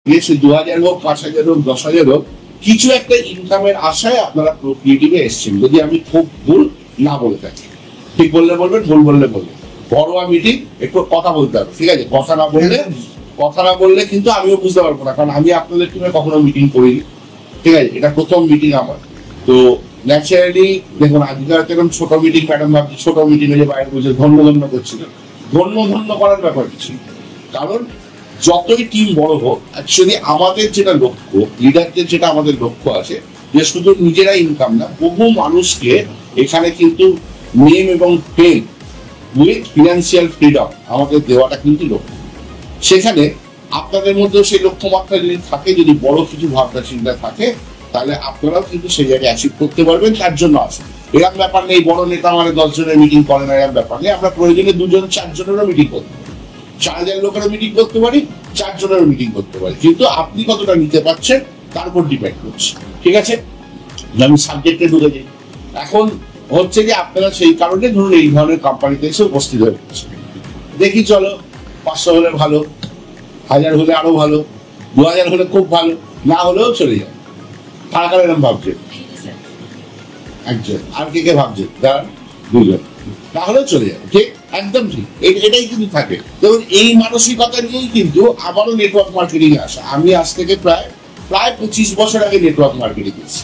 সে 2000 হোক, 5000 হোক, 10,000 হোক, কিছু একটা ইনকামের আশায় আপনারা প্রক্রিয়েটিভে এসছেন, যদি আমি খুব ভুল না বলে থাকি। ঠিক বললে বলবেন, ভুল বললে বলবেন। ঘরোয়া মিটিং, একটু কথা বলতে হবে, ঠিক আছে? কথা না বললে কিন্তু আমিও বুঝতে পারবো না, কারণ আমি আপনাদের টিমে কখনো মিটিং করিনি, ঠিক আছে? এটা প্রথম মিটিং আমার। তো ন্যাচারালি দেখুন, আজকাল এরকম ছোট মিটিং, ম্যাডাম ভাবছি ছোট মিটিং হয়ে বাইরে বসে ধন্য করছিল। ধন্য করার ব্যাপার কিছু, কারণ যতই টিম বড় হোক, অ্যাকচুয়ালি আমাদের যেটা লক্ষ্য, লিডারদের যেটা আমাদের লক্ষ্য আছে, যে শুধু নিজেরা ইনকাম না, বহু মানুষকে এখানে কিন্তু নেম এবং ফেম উইথ ফিনান্সিয়াল ফ্রিডম আমাদের দেওয়াটা কিন্তু লক্ষ্য। সেখানে আপনাদের মধ্যেও সেই লক্ষ্যমাত্রা যদি থাকে, যদি বড় কিছু ভাবনা চিন্তা থাকে, তাহলে আপনারাও কিন্তু সেই জায়গায় অ্যাচিভ করতে পারবেন। তার জন্য আসুন। এরকম ব্যাপার নেই 10 নেতা মানে 10 জনের মিটিং করে না, এরকম ব্যাপার নেই। আমরা প্রয়োজনে 2 জন 4 জনেরও মিটিং করতে পারি, 4000 লোকেরও মিটিং করতে পারি, 4 জনেরও মিটিং করতে পারি, কিন্তু আপনি কতটা নিতে পারছেন তার উপর ডিপেন্ড করছে, ঠিক আছে? আমি সাবজেক্টে ঢুকে যাই। এখন হচ্ছে যে আপনারা সেই কারণে ধরুন এই ধরনের কোম্পানিতে এসে উপস্থিত হয়ে পড়ছে। দেখি চলো, 500 হলে ভালো, 1000 হলে আরো ভালো, 2000 হলে খুব ভালো, না হলেও চলে যাবে। কারা কারা এরকম ভাবছে? একজন। আর কে ভাবছে? দাঁড়ান, 2 জন। তাহলেও চলে যাবে, ঠিক? একদম ঠিক। এটাই কিন্তু থাকে। দেখুন, এই মানসিকতা নিয়েই কিন্তু আবারও নেটওয়ার্ক মার্কেটিং এ আসা। আমি আজ থেকে প্রায় 25 বছর আগে নেটওয়ার্ক মার্কেটিং এসেছি,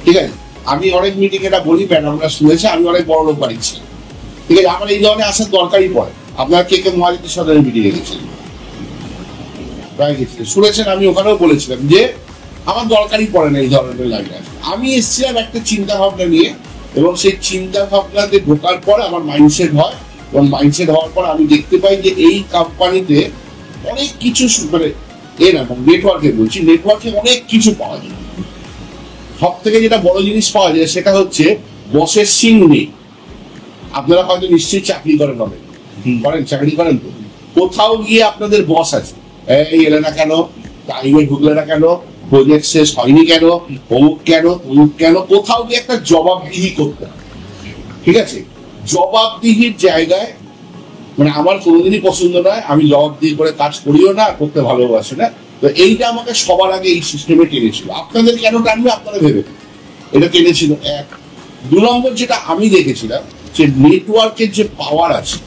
ঠিক আছে? আমি অনেক মিটিং এটা বলি, ম্যাডামরা শুনেছে, আমি অনেক বড় লোক বাড়িছি, ঠিক আছে? আমার এই ধরনের আসার দরকারই পড়ে। আপনারা কে মহাজাতি সদরের মিটিং এ গেছিলেন, প্রায় গেছিলেন, শুনেছেন। আমি ওখানেও বলেছিলাম যে আমার দরকারই পড়ে না এই ধরনের লাইনে আসে। আমি এসেছিলাম একটা চিন্তা ভাবনা নিয়ে, এবং সেই চিন্তা ভাবনাতে ঢোকার পর আমার মাইন্ডসেট হয়, এবং মাইন্ডসেট হওয়ার পর আমি দেখতে পাই যে এই কোম্পানিতে অনেক কিছু, মানে নেটওয়ার্কে বলছি, নেটওয়ার্কে অনেক কিছু পাওয়া যায়। সব থেকে যেটা বড় জিনিস পাওয়া যায় সেটা হচ্ছে বসের সিং নেই। আপনারা হয়তো নিশ্চয়ই চাকরি করেন, চাকরি করেন তো, কোথাও গিয়ে আপনাদের বস আছে, এই এলে না কেন, টাইমে ঢুকলে না কেন, প্রজেক্ট শেষ হয়নি কেন, অমুক কেন, কোথাও গিয়ে একটা জবাবদিহি করতে হবে, ঠিক আছে? জবাবদিহির জায়গায়, মানে আমার কোনোদিনই পছন্দ নয়, আমি জবাবদিহি করে কাজ করিও না, করতে ভালোবাসি না। তো এইটা আমাকে সবার আগে এই সিস্টেমে টেনেছিল। আপনাদের কেন টানবে আপনারা ভেবে, এটা টেনেছিল। 1, 2 নম্বর যেটা আমি দেখেছিলাম, যে নেটওয়ার্কের যে পাওয়ার আছে,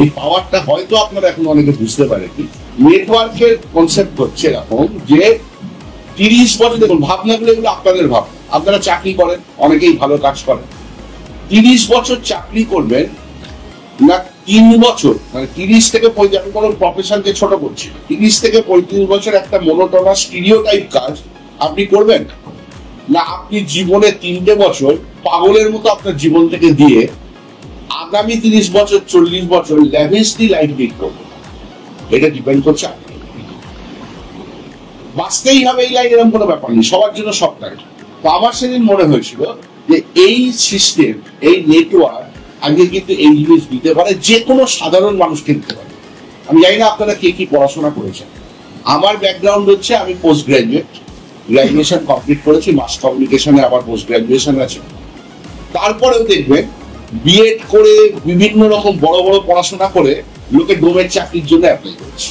এই পাওয়ারটা হয়তো আপনারা এখন অনেকে বুঝতে পারেননি। নেটওয়ার্কের কনসেপ্ট হচ্ছে এরকম যে 30 বছর, দেখুন ভাবনাগুলো এগুলো আপনাদের ভাবনা। আপনারা চাকরি করেন, অনেকেই ভালো কাজ করেন। 30 বছর চাকরি করবেন না 3 বছর, মানে 30 থেকে 35, আমি কোনো প্রফেশনকে ছোট করছি, 30 থেকে 35 বছর একটা মোনোটোনাস স্টিরিওটাইপ কাজ আপনি করবেন না, আপনি জীবনে 3টে বছর পাগলের মতো আপনার জীবন থেকে দিয়ে আগামী 30 বছর 40 বছর ল্যাভিশলি লাইফ লিড করবেন? এটা ডিপেন্ড করছে আপনি। বাঁচতেই হবে এই লাইন, এরকম কোনো ব্যাপার নেই, সবার জন্য সব টাইম। তো আমার সেদিন মনে হয়েছিল যে এই সিস্টেম, এই নেটওয়ার্ক আগে কিন্তু এই জিনিস দিতে পারে, যে কোনো সাধারণ মানুষকে দিতে পারে। আমি জানি না আপনারা কে কি পড়াশোনা করেছেন। আমার ব্যাকগ্রাউন্ড হচ্ছে, আমি পোস্ট গ্রাজুয়েশন কমপ্লিট করেছি, মাস কমিউনিকেশনে আবার পোস্ট গ্রাজুয়েশন আছে। তারপরেও দেখবেন বিএড করে বিভিন্ন রকম বড় বড় পড়াশোনা করে লোকে ডোমের চাকরির জন্য অ্যাপ্লাই করছে,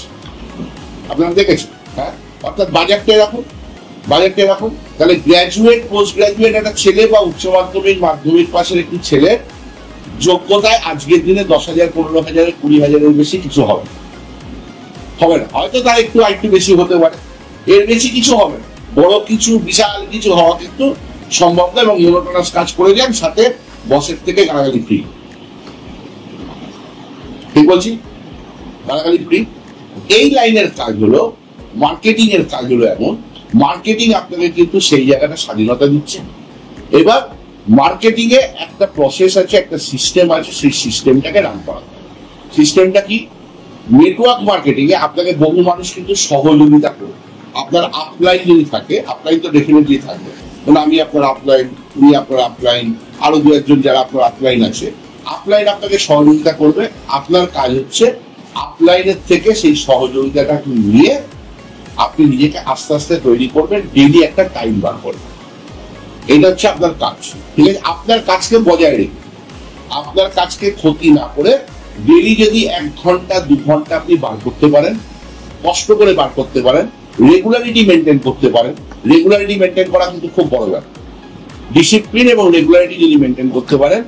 আপনারা দেখেছেন? হ্যাঁ, অর্থাৎ বাজেটটা এরকম। তাহলে গ্রাজুয়েট, পোস্ট গ্রাজুয়েট একটা ছেলে বা উচ্চ মাধ্যমিক পাশের একটি ছেলের যোগ্যতায় আজকের দিনে 10,000, 15,000, 20,000-এর বেশি কিছু হবে না। হয়তো তার একটু বেশি হতে পারে, এর বেশি কিছু হবে না। বড় কিছু, বিশাল কিছু হওয়া কিন্তু সম্ভব না, এবং মোনোটোনাস কাজ করে যান, সাথে বসের থেকে গালাগালি ফ্রি। ঠিক বলছি? গালাগালি ফ্রি। এই লাইনের কাজগুলো, মার্কেটিং এর কাজগুলো এমন, মার্কেটিং আপনাকে কিন্তু সেই জায়গাটা স্বাধীনতা দিচ্ছে। এবার মার্কেটিং এ একটা প্রসেস আছে, একটা সিস্টেম আছে, সেই সিস্টেমটাকে রান করা। সিস্টেমটা কি? নেটওয়ার্ক মার্কেটিং এ আপনাকে বহু মানুষ কিন্তু সহযোগিতা করবে। আপনার আপলাইন যদি থাকে, আপলাইন তো ডেফিনেটলি থাকবে, আমি আপনার আপলাইন, উনি আপনার আপলাইন, আরো 2-1 জন যারা আপনার আপলাইন আছে, আপলাইন আপনাকে সহযোগিতা করবে। আপনার কাজ হচ্ছে আপলাইনের থেকে সেই সহযোগিতাটা নিয়ে আপনি নিজেকে আস্তে আস্তে তৈরি করবেন, ডেইলি একটা টাইম বার করবেন। এটা হচ্ছে আপনার কাজ, ঠিক আছে? আপনার কাজকে বজায় রেখে, আপনার কাজকে ক্ষতি না করে, ডেইলি যদি 1 ঘন্টা 2 ঘন্টা আপনি বার করতে পারেন, কষ্ট করে বার করতে পারেন, রেগুলারিটি মেনটেন করতে পারেন, রেগুলারিটি মেনটেন করা কিন্তু খুব বড় ব্যাপার। ডিসিপ্লিন এবং রেগুলারিটি যদি মেনটেন করতে পারেন,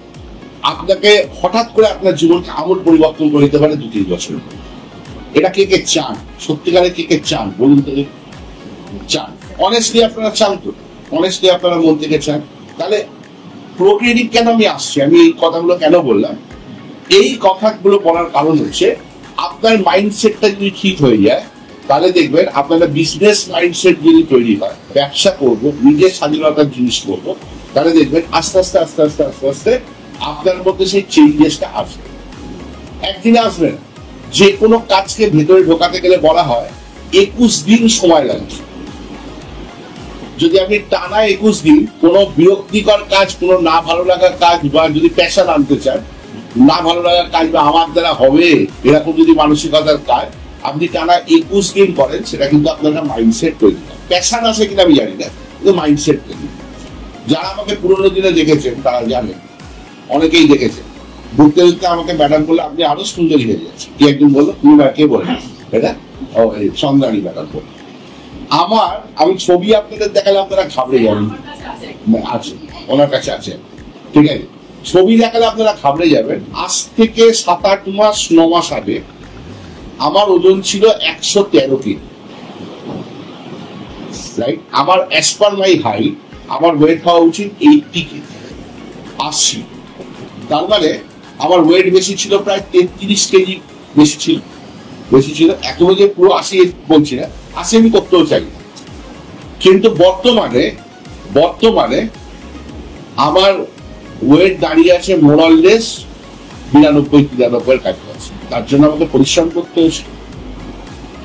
আপনাকে হঠাৎ করে আপনার জীবনকে আমূল পরিবর্তন করে দিতে পারে 2-3 বছর। এটা কে কে চান? সত্যিকারে কে কে চান বলুন তো? চান? অনেস্টলি আপনারা চান তো? অনেস্টলি আপনারা মন থেকে চান? তাহলে প্রোক্রিয়েটিভ কেন আমি আসছি, আমি এই কথাগুলো কেন বললাম? এই কথাগুলো বলার কারণ হচ্ছে আপনার মাইন্ডসেটটা যদি ঠিক হয়ে যায়, তাহলে দেখবেন আপনারা বিজনেস মাইন্ডসেট যদি তৈরি হয়, ব্যবসা করবো, নিজের স্বাধীনতার জিনিস করবো, তাহলে দেখবেন আস্তে আস্তে আস্তে আস্তে আস্তে আস্তে আপনার মধ্যে সেই চেঞ্জেসটা আসবে। একদিনে আসবে না। যে কোনো কাজকে ভেতরে ঢোকাতে গেলে বলা হয় 21 দিন সময় লাগে। যদি আপনি টানা 21 দিন কোনো বিরক্তিকর কাজ, কোনো না ভালো লাগার কাজ, বা যদি প্যাশন আনতে চান, না ভালো লাগার কাজ বা আমার দ্বারা হবে এরকম যদি মানসিকতার কাজ আপনি টানা 21 দিন করেন, সেটা কিন্তু আপনার একটা মাইন্ডসেট তৈরি হয়। প্যাশন আছে কিনা আমি জানি না, কিন্তু মাইন্ডসেট তৈরি। যারা আমাকে পুরোনো দিনে দেখেছেন তারা জানেন, অনেকেই দেখেছেন, ঘুরতে ঘুরতে আমাকে ম্যাডাম বললে আপনি আরো সুন্দরী হয়ে যাচ্ছে। কি একজন বললো, তুমি কে বলে এটা? ও চন্দ্রাণী ম্যাডাম বলে। আমি ছবি আপনাদের দেখালে আপনারা ঘাবড়ে যাবেন। আছে, ওনার কাছে আছে, ঠিক আছে। ছবি দেখালে আপনারা ঘাবড়ে যাবেন। আজ থেকে 7-8 মাস 9 মাস আগে আমার ওজন ছিল 113 কেজি, রাইট? আমার অ্যাজ পার মাই হাইট আমার ওয়েট হওয়া উচিত 80 কেজি, 80। তার মানে আমার ওয়েট বেশি ছিল, প্রায় 33 কেজি বেশি ছিল। এখনো যে পুরো 80 বলছি না, 80 আমি করতেও চাই। কিন্তু বর্তমানে আমার ওয়েট দাঁড়িয়ে আছে মোরাললেস 92-93 কাছাকাছি। তার জন্য আমাকে পরিশ্রম করতে হয়েছে।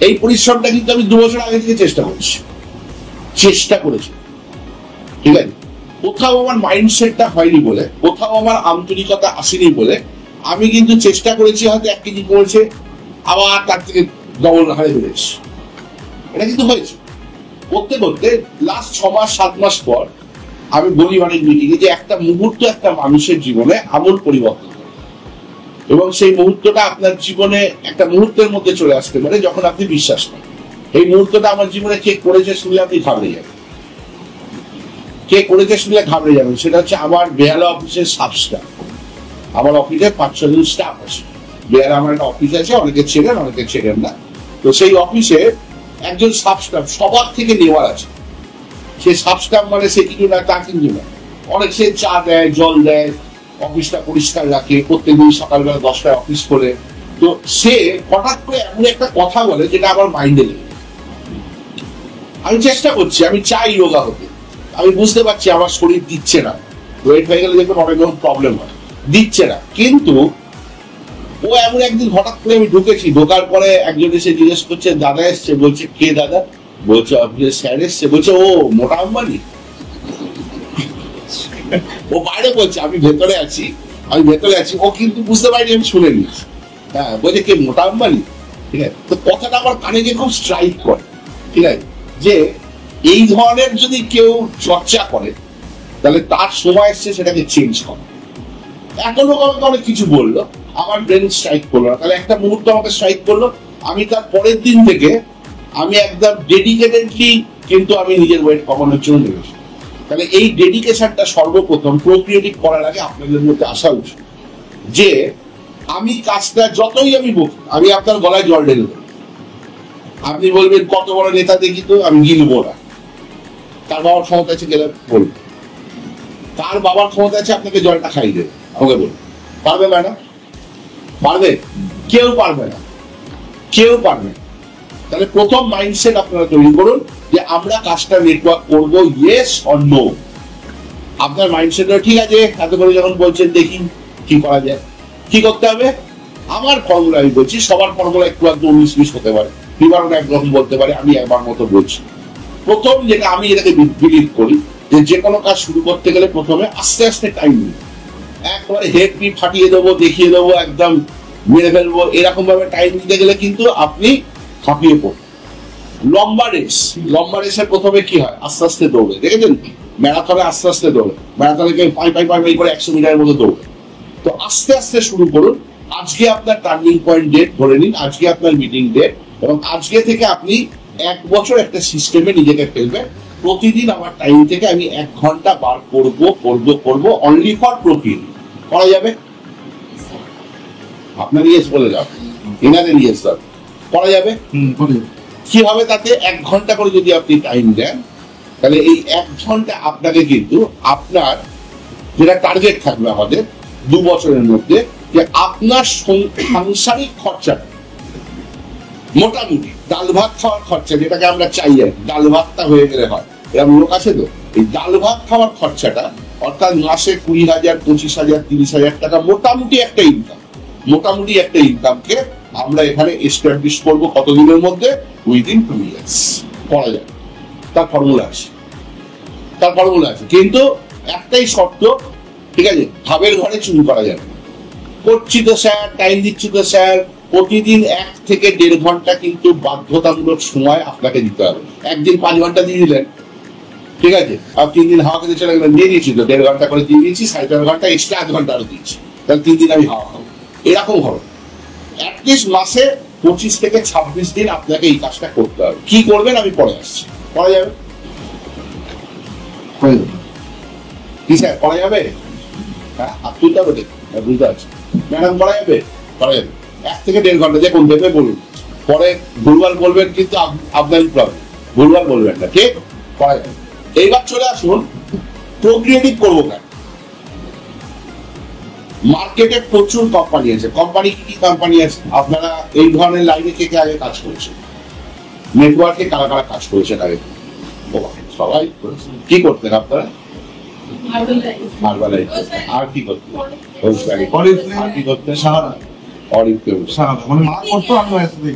এই পরিশ্রমটা কিন্তু আমি 2 বছর আগে থেকে চেষ্টা করেছি, ঠিক আছে। কোথাও আমার মাইন্ডসেটটা হয়নি বলে, কোথাও আমার আন্তরিকতা আসেনি বলে আমি কিন্তু চেষ্টা করেছি, হয়তো 1 কেজি কমেছে, আবার তার থেকে ডবল হারে বেড়েছে। এটা কিন্তু হয়েছে। করতে করতে লাস্ট 6 মাস 7 মাস পর আমি বলি অনেক মিটিংয়ে যে একটা মুহূর্ত একটা মানুষের জীবনে আমূল পরিবর্তন করে, এবং সেই মুহূর্তটা আপনার জীবনে একটা মুহূর্তের মধ্যে চলে আসতে পারে যখন আপনি বিশ্বাস করেন। এই মুহূর্তটা আমার জীবনে কে করেছে শুনলে আপনি ঘাবড়ে যাবেন। সেটা হচ্ছে আমার বেহালা অফিসের স্টাফ। আমার অফিসে 5-6 জন স্টাফ আছে। বেহালা আমার একটা অফিস আছে, অনেকে চেনেন অনেকে চেনেন না। তো সেই অফিসে একজন সাব স্টাফ সবার থেকে নেওয়ার আছে। সে সাব স্টাফ মানে সে কিছু না, তা কিন্তু না। অনেক সে চা দেয়, জল দেয়, অফিসটা পরিষ্কার রাখে, প্রত্যেকদিন সকালবেলা 10টায় অফিস করে। তো সে হঠাৎ করে এমন একটা কথা বলে যেটা আমার মাইন্ডে লেগে। আমি চেষ্টা করছি, আমি চাই যোগা হতে, আমি বুঝতে পারছি আমার শরীর দিচ্ছে না, ওয়েট হয়ে গেলে দেখবেন অনেক রকম প্রবলেম হয়, দিচ্ছে না। কিন্তু ও এমন একদিন হঠাৎ করে আমি ঢোকার পরে একজন এসে জিজ্ঞেস করছে, দাদা এসছে। বলছে কে দাদা? বলছে অফিসের স্যার এসছে। বলছে ও মোটা আম্বানি? ও বাইরে বলছে, আমি ভেতরে আছি। ও কিন্তু বুঝতে পারিনি, আমি শুনে নিয়েছি। হ্যাঁ, বলছে কে মোটা আম্বানি? ঠিক আছে। তো কথাটা আমার কানে যে খুব স্ট্রাইক করে, ঠিক আছে, যে এই ধরনের যদি কেউ চর্চা করে তাহলে তার সময় এসছে সেটাকে চেঞ্জ করে। এখন লোক আমাকে অনেক কিছু বললো, আমার ব্রেন স্ট্রাইক করলো না। তাহলে একটা মুহূর্ত আমাকে স্ট্রাইক করলো, আমি তার পরের দিন থেকে আমি একদম ডেডিকেটেডলি কিন্তু আমি নিজের ওয়েট কমানোর জন্য নেমেছি। তাহলে এই ডেডিকেশনটা সর্বপ্রথম প্রোক্রিয়েটিভ করার আগে আপনাদের মধ্যে আসা উচিত, যে আমি কাজটা যতই আমি বলি, আমি আপনার গলায় জল ঢেলে দেবো। আপনি বলবেন কত বড় নেতা দেখি তো, আমি গিলবো না। তার বাবার ক্ষমতা আছে গেলে বলবো, তার বাবার ক্ষমতা আছে আপনাকে জলটা খাইয়ে দেবে, আমাকে বলবো। পারবে ম্যাডাম? পারবে? কেউ পারবে না। তাহলে প্রথম মাইন্ডসেট আপনারা তৈরি করুন যে আমরা কাজটা নেটওয়ার্ক করবো, ইয়েস অর নো। আপনার মাইন্ডসেট ঠিক আছে, এত করে যখন বলছেন দেখি কি করা যায়, কি করতে হবে। আমার ফর্মুলা আমি বলছি, সবার ফর্মুলা একটু 19-20 হতে পারে, বিবরণ একরকম বলতে পারে, আমি একবার মতো বলছি। প্রথম যেটা আমি এটাকে বিলিভ করি, যে কোনো কাজ শুরু করতে গেলে প্রথমে আস্তে আস্তে টাইম নিই। একবারে হেড পি ফাটিয়ে দেবো, দেখিয়ে দেবো, একদম মেরে ফেলবো, এরকম ভাবে টাইম দিতে গেলে কিন্তু আপনি হাঁপিয়ে পড়বেন। লম্বা রেসের প্রথমে কি হয়, আস্তে আস্তে দৌড়ে, দেখেছেন ম্যারাথনে আস্তে আস্তে দৌড়ে, ম্যারাথনে পাই করে 100 মিটারের মতো দৌড়ে। তো আস্তে আস্তে শুরু করুন। আজকে আপনার টার্নিং পয়েন্ট ডেট ধরে নিন, আজকে আপনার মিটিং ডেট, এবং আজকে থেকে আপনি 1 বছর একটা সিস্টেমে নিজেকে ফেলবে, প্রতিদিন আমার টাইম থেকে আমি 1 ঘন্টা বার করব অনলি ফর প্রোটিন। করা যাবে? আপনার ইয়েস বলে যাও, এনাদের ইয়েস স্যার, করা যাবে? কি হবে তাতে? 1 ঘন্টা করে যদি আপনি টাইম দেন, তাহলে এই 1 ঘন্টা আপনাকে কিন্তু আপনার যেটা টার্গেট থাকবে আমাদের 2 বছরের মধ্যে, যে আপনার সাংসারিক খরচাটা মোটামুটি ডাল ভাত খাওয়ার খরচা, যেটাকে আমরা চাই আর ডাল ভাতটা হয়ে গেলে হয়, এরকম লোক আছে তো, এই ডাল ভাত খাওয়ার খরচাটা অর্থাৎ মাসে 20,000, 25,000, 30,000 টাকা মোটামুটি একটা ইনকামকে আমরা এখানে এস্টাবলিশ করবো কতদিনের মধ্যে? Within 2 years. করা যায়, তার ফর্মুলা আছে, কিন্তু একটাই শর্ত, ঠিক আছে, ভাবের ঘরে চুরি করা যাবে। করছি তো স্যার, টাইম দিচ্ছি তো স্যার, প্রতিদিন 1 থেকে 1.5 ঘন্টা কিন্তু বাধ্যতামূলক সময় আপনাকে দিতে হবে। একদিন 5 ঘন্টা দিয়ে দিলেন, ঠিক আছে, আর 3 দিন হাওয়া খেতে চলে গেলেন, দিয়ে দিয়েছি তো 1.5 ঘন্টা করে দিয়ে দিয়েছি, 4.5 ঘন্টা এক্সট্রা 1 ঘন্টা আরো দিয়েছি, তাহলে 3 দিন আমি হাওয়া খাবো। এরকম হবে অ্যাটলিস্ট মাসে 25 থেকে 26 দিন আপনাকে এই কাজটা করতে হবে। কি করবেন আমি পরে আসছি। করা যাবে? কি স্যার করা যাবে? হ্যাঁ, আপনি তো বুঝতে পারছি ম্যাডাম, করা যাবে? 1 থেকে 1.5 ঘন্টা দেখুন, ভেবে বলুন, পরে ভুলভাল বলবেন কিন্তু আপনারই প্রবলেম, ভুলভাল বলবেন না, ঠিক? করা যাবে। এইবার চলে আসুন প্রোক্রিয়েটিভ করবো কেন। মার্কেটে প্রচুর কোম্পানি আছে। কি কোম্পানি আছে? আপনারা এই ধরনের লাইনে কে আগে কাজ করেছেন? নেটওয়ার্কে কারা কাজ করেছেন আগে? সবাই কি করতেন আপনারা? আর কি করতেন?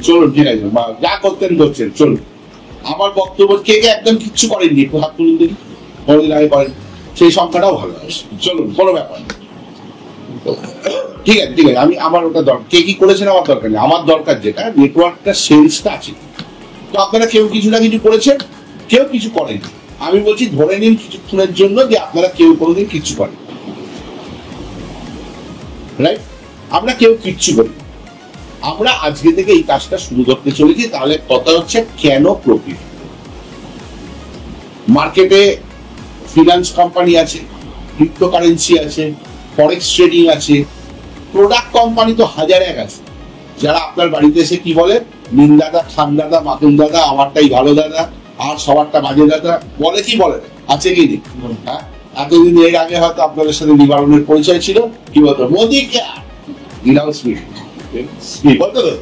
চলুন, ঠিক আছে, যা করতেন চলুন। আমার বক্তব্য কে একদম কিচ্ছু করেননি, একটু হাত তুলুন দেখি, কোনদিন আগে করেন, সেই সংখ্যাটাও ভালো আছে। চলুন, কোনো ব্যাপার না, ঠিক আছে। আমি আমার ওটা দরকার, কে কি করেছেন আমার দরকার নেই, আমার দরকার যেটা নেটওয়ার্কটা সেলসটা আছে। তো আপনারা কেউ কিছু না কিছু করেছেন, কেউ কিছু করেনি। আমি বলছি ধরে নিন কিছুক্ষণের জন্য যে আপনারা কেউ কোনোদিন কিচ্ছু করেন, রাইট? আমরা কেউ কিচ্ছু করি, আমরা আজকে থেকে এই কাজটা শুরু করতে চলেছি। তাহলে কথা হচ্ছে কেন প্রফিট। মার্কেটে ফিনান্স কোম্পানি আছে, ক্রিপ্টোকারেন্সি আছে, ফরেক্স ট্রেডিং আছে, প্রোডাক্ট কোম্পানি তো 1001 আছে, যারা আপনার বাড়িতে এসে কি বলে, নিন দাদা, খান দাদা, মাতুন দাদা, আমারটাই ভালো দাদা, আর সবারটা বাজে দাদা, বলে কি বলে? আছে কি নেই? হ্যাঁ, এতদিন এর আগে হয়তো আপনাদের সাথে নিবারণের পরিচয় ছিল, কি বলতো, মোদি কেয়ার, বলতো তো,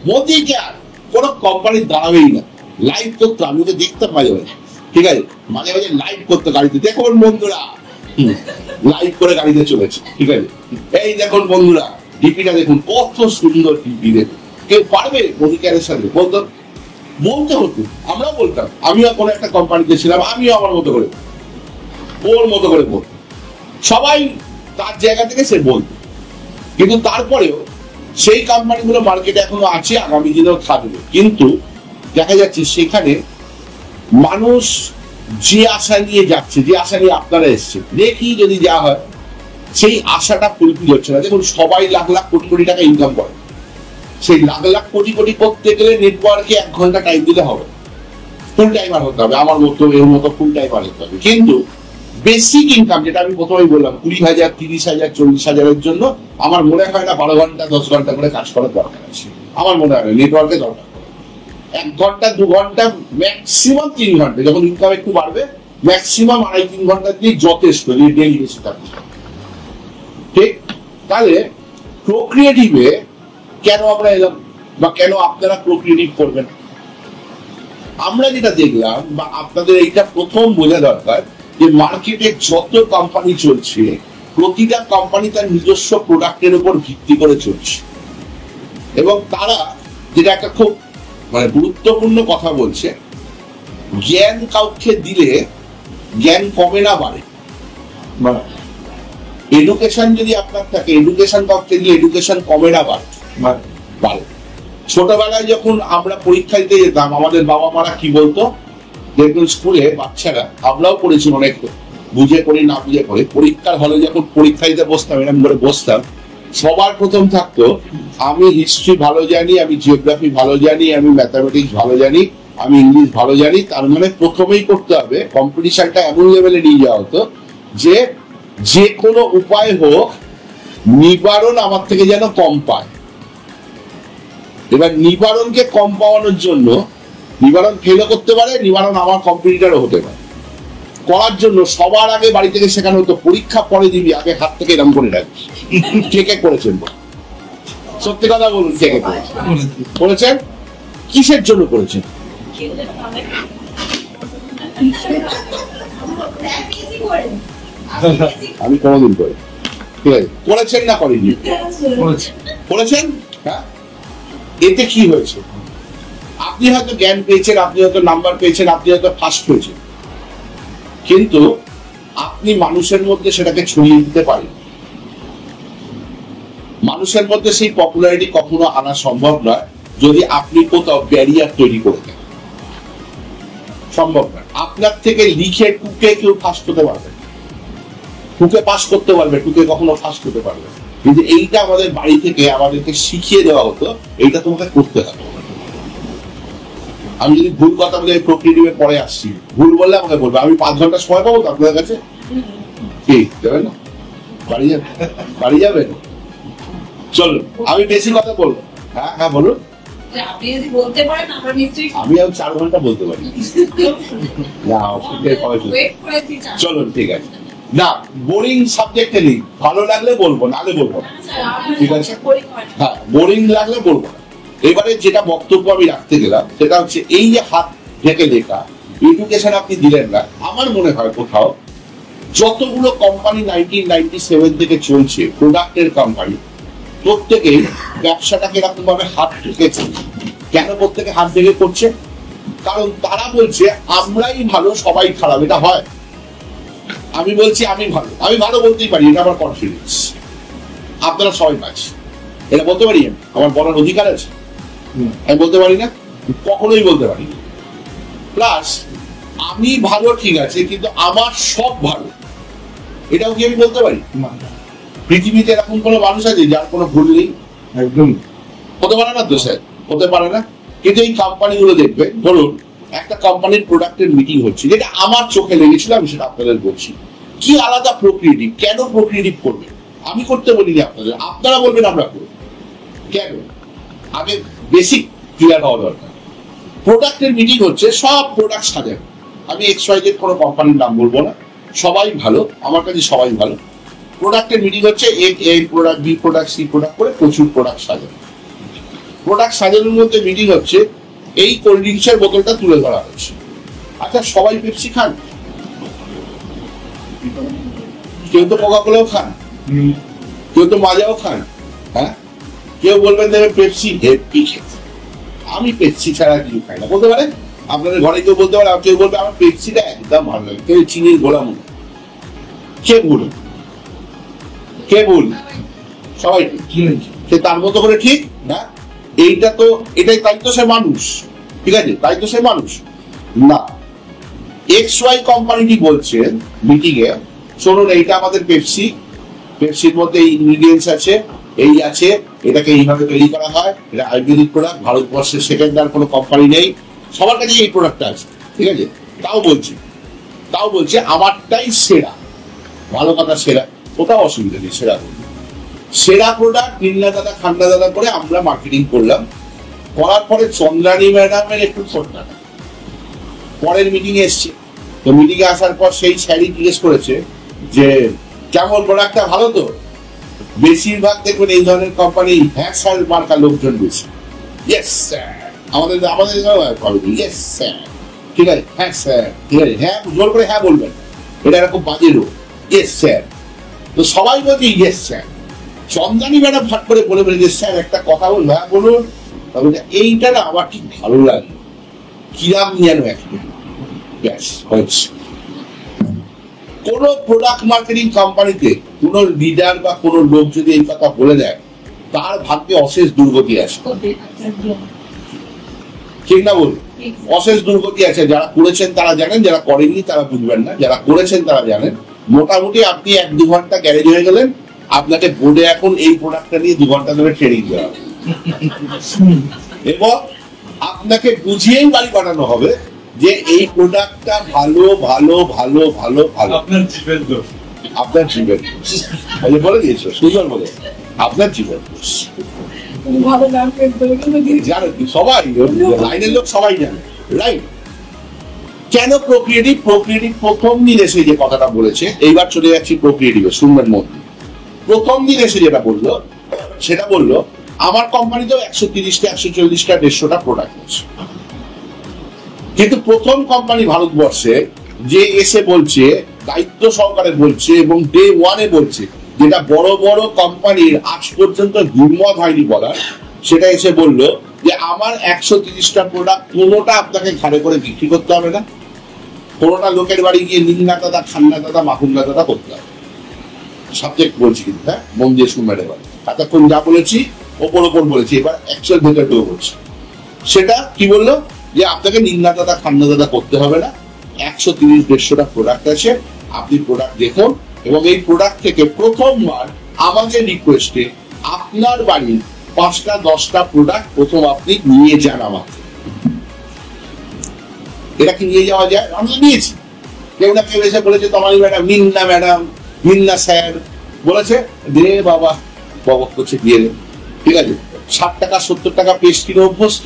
মোদি কেয়ার। কোনো কোম্পানির দাঁড়াবেই না, লাইভ করতো, আমি তো দেখতাম মাঝে মাঝে, ঠিক আছে, মাঝে মাঝে লাইভ করতো গাড়িতে, দেখুন বন্ধুরা লাইভ করে গাড়িতে চলেছে, ঠিক আছে, এই দেখুন বন্ধুরা ডিপিটা দেখুন, কত সুন্দর ডিপি, দেখুন। কেউ পারবে মোদি কেয়ারের সাথে? বলতে হতো, আমরাও বলতাম, আমিও কোনো একটা কোম্পানিতে ছিলাম, আমিও আমার মতো করে ওর মতো করে বলতাম, সবাই তার জায়গা থেকে সে বলতো। কিন্তু তারপরেও সেই কোম্পানিগুলো মার্কেটে এখনো আছে, আগামী দিনেও থাকবে, কিন্তু দেখা যাচ্ছে সেখানে মানুষ যে আশা নিয়ে যাচ্ছে, যে আশা নিয়ে আপনারা এসছে, দেখি যদি যা হয়, সেই আশাটা ফুলফিল হচ্ছে না। দেখুন, সবাই লাখ লাখ কোটি কোটি টাকা ইনকাম করে, সেই লাখ লাখ কোটি কোটি করতে গেলে নেটওয়ার্কে 1 ঘন্টা টাইম দিলে হবে, ফুল টাইমার হতে হবে, আমার মতো এর মতো ফুল টাইমার হতে হবে। কিন্তু বেসিক ইনকাম, যেটা আমি প্রথমেই বললাম, 20,000, 30,000, 40,000-এর জন্য আমার মনে হয় না 12 ঘন্টা 10 ঘন্টা করে কাজ করার দরকার আছে। আমার মনে হয় নেটওয়ার্কে দরকার 1 ঘন্টা 2 ঘন্টা, ম্যাক্সিমাম 3 ঘন্টা, যখন ইনকাম একটু বাড়বে ম্যাক্সিমাম 2.5-3 ঘন্টা দিয়ে যথেষ্ট, ডেইলি বেশি থাকবে, ঠিক? তাহলে প্রোক্রিয়েটিভে কেন আমরা এলাম, বা কেন আপনারা প্রোক্রিয়েটিভ করবেন? আমরা যেটা দেখলাম, বা আপনাদের এইটা প্রথম বোঝা দরকার, যে মার্কেটে যত কোম্পানি চলছে, প্রতিটা কোম্পানি তার নিজস্ব প্রোডাক্টের উপর ভিত্তি করে চলছে, এবং তারা যেটা একটা খুব গুরুত্বপূর্ণ কথা বলছে, জ্ঞান কাউকে দিলে জ্ঞান কমে না, বাড়ে। এডুকেশন যদি আপনার থাকে, এডুকেশন কাউকে দিলে এডুকেশন কমে না, বাড়ে। ছোটবেলায় যখন আমরা পরীক্ষা দিতে যেতাম, আমাদের বাবা মারা কি বলতো, দেখুন স্কুলে বাচ্চারা, আমরাও পড়েছি অনেক, বুঝে পড়ি না বুঝে পড়ে, পরীক্ষার হলে যখন পরীক্ষা দিতে বসতাম, এরকম করে বসতাম, সবার প্রথম থাকতো, আমি হিস্ট্রি ভালো জানি, আমি জিওগ্রাফি ভালো জানি, আমি ম্যাথামেটিক্স ভালো জানি, আমি ইংলিশ ভালো জানি, তার মানে প্রথমেই করতে হবে কম্পিটিশনটা এমন লেভেলে নিয়ে যাওয়া হতো যে যে কোনো উপায় হোক নিবারণ আমার থেকে যেন কম পায়। এবার নিবারণকে কম পাওয়ানোর জন্য নিবারণ ফেলও করতে পারে, নিবারণ আমার কম্পিটিটরও হতে পারে, করার জন্য সবার আগে বাড়ি থেকে শেখানো হতো পরীক্ষা পরে দিবি, আগে হাত থেকে এরকম করে রাখবি। কে কে করেছেন? সত্যি কথা বলুন, কে কে করেছেন? কিসের জন্য করেছেন? আমি কোনোদিন করি, ঠিক আছে? করেছেন না করেনি? করেছেন। হ্যাঁ, এতে কি হয়েছে? আপনি হয়তো জ্ঞান পেয়েছেন, আপনি হয়তো নাম্বার পেয়েছেন, আপনি হয়তো ফার্স্ট হয়েছেন, কিন্তু আপনি মানুষের মধ্যে সেটাকে ছড়িয়ে দিতে পারেন। মানুষের মধ্যে সেই পপুলারিটি কখনো আনা সম্ভব নয় যদি আপনি কোথাও ব্যারিয়ার তৈরি করে দেন। সম্ভব নয়। আপনার থেকে লিখে টুকে কেউ ফার্স্ট হতে পারবে, টুকে পাস করতে পারবে, টুকে কখনো ফার্স্ট হতে পারবে, কিন্তু এইটা আমাদের বাড়ি থেকে আমাদেরকে শিখিয়ে দেওয়া হতো, এইটা তোমাকে করতে হবে। আমি যদি ভুল কথা বলে প্রক্রিয়া পরে আসছি, ভুল বললে আমাকে বলবে, আমি 5 ঘন্টা সময় পাবো তো আপনাদের কাছে? কি যাবেন না? বাড়ি যাবেন? বাড়ি যাবেন? চলুন, আমি বেশি কথা বলবো। হ্যাঁ হ্যাঁ বলুন। আমি আর 4 ঘন্টা বলতে পারি না। চলুন, ঠিক আছে। না, বোরিং সাবজেক্টে নেই, ভালো লাগলে বলবো, নাহলে বলবো না, ঠিক আছে? হ্যাঁ, বোরিং লাগলে বলবো না। এবারে যেটা বক্তব্য আমি রাখতে গেলাম সেটা হচ্ছে এই যে হাত ঢেকে লেখা এডুকেশন আপনি দিলেন না। আমার মনে হয় কোথাও যতগুলো কোম্পানি 1997 থেকে চলছে প্রোডাক্টের কোম্পানি, প্রত্যেকেই ব্যবসাটাকে এরকম ভাবে হাত ঢেকে করছে। কেন প্রত্যেকে হাত ঢেকে করছে? কারণ তারা বলছে আমরাই ভালো, সবাই খারাপ। এটা হয়? আমি বলছি আমি ভালো বলতেই পারি, এটা আমার কনফিডেন্স। আপনারা সবাই পাচ্ছি, এটা বলতে পারি, আমার বলার অধিকার আছে। আমি বলতে পারি না? কখনোই বলতে পারি না। প্লাস আমি ভালো, ঠিক আছে, কিন্তু আমার সব ভালো, এটাও কি আমি বলতে পারি? পৃথিবীতে এরকম কোনো মানুষ আছে যার কোনো ভুল নেই? একদম হতে পারে না তো স্যার, হতে পারে না। কিন্তু এই কোম্পানিগুলো দেখবে, ধরুন একটা কোম্পানির প্রোডাক্টের মিটিং হচ্ছে, যেটা আমার চোখে লেগেছিল, আমি সেটা আপনাদের বলছি। কি আলাদা প্রক্রিয়েটিভ, কেন প্রক্রিয়েটিভ করবে? আমি করতে বলিনি আপনাদের, আপনারা বলবেন আমরা করব। কেন? আগে বেসিক ক্লিয়ার হওয়া দরকার। প্রোডাক্টের মিটিং হচ্ছে, সব প্রোডাক্ট সাজানো। আমি XYZ কোনো কোম্পানির নাম বলবো না, সবাই ভালো, আমার কাছে সবাই ভালো। প্রোডাক্টের মিটিং হচ্ছে, A product, B product, C product করে প্রচুর প্রোডাক্ট সাজানো। প্রোডাক্ট সাজানোর মধ্যে মিটিং হচ্ছে, এই কোল্ড ড্রিঙ্কসের বোতলটা তুলে ধরা হচ্ছে। আচ্ছা, সবাই পেপসি খান? কেউ তো কোকা কোলাও খান, কেউ তো মাজাও খান। হ্যাঁ, কেউ বলবেন দেবে পেপসি হেভি খেতে, আমি পেপসি ছাড়া কিছু খাই না, বলতে পারে। আপনাদের ঘরে কেউ বলতে পারে, কেউ বলবে আমার পেপসিটা একদম ভালো লাগে, কেউ চিনির গোলা মনে। কে ভুল? কে ভুল? সবাই সে তার মতো করে ঠিক না। এইটা তো এটাই, তাই তো সে মানুষ, ঠিক আছে, তাই তো সে মানুষ না। XY কোম্পানিটি বলছেন মিটিং এ, শুনুন এইটা আমাদের পেপসি, পেপসির মধ্যে এই ইনগ্রিডিয়েন্টস আছে, এই আছে, এটাকে এইভাবে তৈরি করা হয়, এটা আয়ুর্বেদিক প্রোডাক্ট, ভারতবর্ষের সেকেন্ড আর কোনো কোম্পানি নেই, সবার কাছে এই প্রোডাক্টটা আছে, ঠিক আছে। তাও বলছে আমারটাই সেরা। ভালো কথা, সেরা, কোথাও অসুবিধা নেই, সেরা প্রোডাক্ট নির্লা দাদা খান্ডা দাদা করে আমরা মার্কেটিং করলাম। করার পরে চন্দ্রানী ম্যাডামের একটু ছোট্টা পরের মিটিং এ এসছে, তো মিটিং এ আসার পর সেই স্যারই জিজ্ঞেস করেছে যে কেমন প্রোডাক্টটা, ভালো তো? বেশিরভাগ দেখবেন এই ধরনের কোম্পানি হ্যাঁ স্যার মার্কা লোকজন বেশি। ইয়েস স্যার, আমাদের ইয়েস স্যার, ঠিক আছে, হ্যাঁ স্যার, ঠিক আছে, হ্যাঁ জোর করে হ্যাঁ বলবেন, এটা এরকম বাজে লোক। ইয়েস স্যার, তো সবাই বলছে ইয়েস স্যার। চন্দ্রানী ম্যাডাম ফাট করে বলে যে স্যার একটা কথা বলবো। হ্যাঁ বলুন। এইটা না আমার ঠিক ভালো লাগে, কিরাম যেন একটা ব্যাস হচ্ছে। কোন প্রোডাক্ট মার্কেটিং কোম্পানিতে কোন লিডার বা কোন লোক যদি এই কথা বলে দেয়, তার ভাগ্যে অশেষ দুর্গতি আছে, ঠিক না বলুন? অশেষ দুর্গতি আছে। যারা করেছেন তারা জানেন, যারা করেননি তারা বুঝবেন না, যারা করেছেন তারা জানেন। মোটামুটি আপনি 1-2 ঘন্টা গ্যারেজ হয়ে গেলেন, আপনাকে বোর্ডে এখন এই প্রোডাক্টটা নিয়ে 2 ঘন্টা ধরে ট্রেনিং দেওয়া হবে, এবং আপনাকে বুঝিয়েই বাড়ি পাঠানো হবে যে এই প্রোডাক্টটা ভালো ভালো ভালো ভালো ভালো। আপনার জীবের দোষ, আপনার জীবের দোষ বলে দিয়েছো, সুন্দর বলে আপনার জীবের দোষ। জানেন সবাই, লাইনের লোক সবাই জানে, রাইট? কেন প্রক্রিয়েটিভ? প্রক্রিয়েটিভ প্রথম দিন এসে যে কথাটা বলেছে, এইবার চলে যাচ্ছি প্রক্রিয়েটিভে, শুনবেন মন। প্রথম দিন এসে যেটা বললো সেটা বললো আমার কোম্পানিতেও 130টা 140টা 150টা প্রোডাক্ট আছে, কিন্তু প্রথম কোম্পানি ভারতবর্ষে যে এসে বলছে, দায়িত্ব সহকারে বলছে এবং ডে ওয়ানে বলছে, যেটা বড় বড় কোম্পানির আজ পর্যন্ত হিম্মত হয়নি বলার, সেটা এসে বললো যে আমার 130টা প্রোডাক্ট কোনোটা আপনাকে ঘাড়ে করে বিক্রি করতে হবে না, কোনোটা লোকের বাড়ি গিয়ে নিন্না দাদা খান্না দাদা মাখুন্না দাদা করতে হবে। সাবজেক্ট বলছি কিন্তু, হ্যাঁ, মন দিয়ে শুনবেন। এবার এতক্ষণ যা বলেছি ওপর ওপর বলেছি, এবার অ্যাকচুয়াল ভেতরটাও বলছি। সেটা কি বললো যে আপনাকে নিন্না দাদা খান্না দাদা করতে হবে না, 130-150টা প্রোডাক্ট আছে, আপনি প্রোডাক্ট দেখুন এবং এই প্রোডাক্ট থেকে প্রথমবার আমাদের রিকোয়েস্টে আপনার বাড়ির 5টা 10টা প্রোডাক্ট প্রথম আপনি নিয়ে যান আমাকে। এটা কি নিয়ে যাওয়া যায়? আমরা নিয়েছি। কেউ না কেউ এসে বলেছে তোমারই ম্যাডাম, মিন্না ম্যাডাম, মিন্না স্যার বলেছে, দে বাবা বক করছে দিয়ে দে, ঠিক আছে। 60 টাকা 70 টাকা পেস্ট কিনে অভ্যস্ত।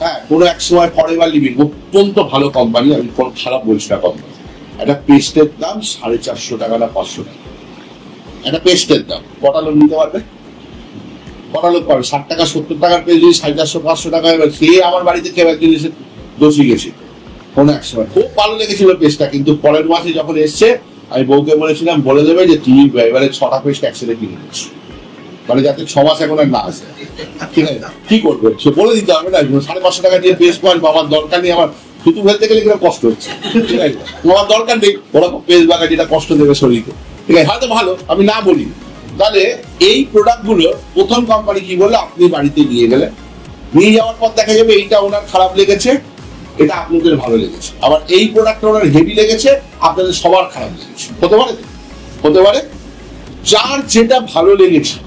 হ্যাঁ, কোনো এক সময় ফরেভার লিভিং অত্যন্ত ভালো কোম্পানি, আমি কোনো খারাপ বলছি না কোম্পানি, একটা পেস্টের দাম 450 টাকা না 500 টাকা একটা পেস্টের দাম। কটা লোক নিতে পারবে? কটা লোক পাবে? 60 টাকা 70 টাকার পেস্ট যদি 450-500 টাকা, এবার সে আমার বাড়িতে কেউ একজন এসে দোষী গেছে কোনো এক সময়, খুব ভালো লেগেছিল পেস্টটা, কিন্তু পরের মাসে যখন এসছে আমি বউকে বলেছিলাম বলে দেবে যে তুমি এবারে 6টা পেস্ট একসাথে কিনে নিচ্ছ, মানে যাতে 6 মাস এখন আর না আসে, ঠিক আছে? কি করবে সে বলে দিতে হবে না, 550 টাকা দিয়ে পেস্ট পান, আমার দরকার নেই, আমার থুতু ফেলতে গেলে কিনা কষ্ট হচ্ছে, ঠিক আছে? তোমার দরকার নেই ওরকম পেস্ট বাগা যেটা কষ্ট দেবে শরীরকে, ঠিক আছে? হয়তো ভালো, আমি না বলি। তাহলে এই প্রোডাক্ট গুলো প্রথম কোম্পানি কি বললো, আপনি বাড়িতে নিয়ে গেলেন, নিয়ে যাওয়ার পর দেখা যাবে এইটা ওনার খারাপ লেগেছে, এটা আপনাদের ভালো লেগেছে, আবার এই প্রোডাক্টটা ওনার হেভি লেগেছে, আপনাদের সবার খারাপ লেগেছে। হতে পারে, হতে পারে। যার যেটা ভালো লেগেছে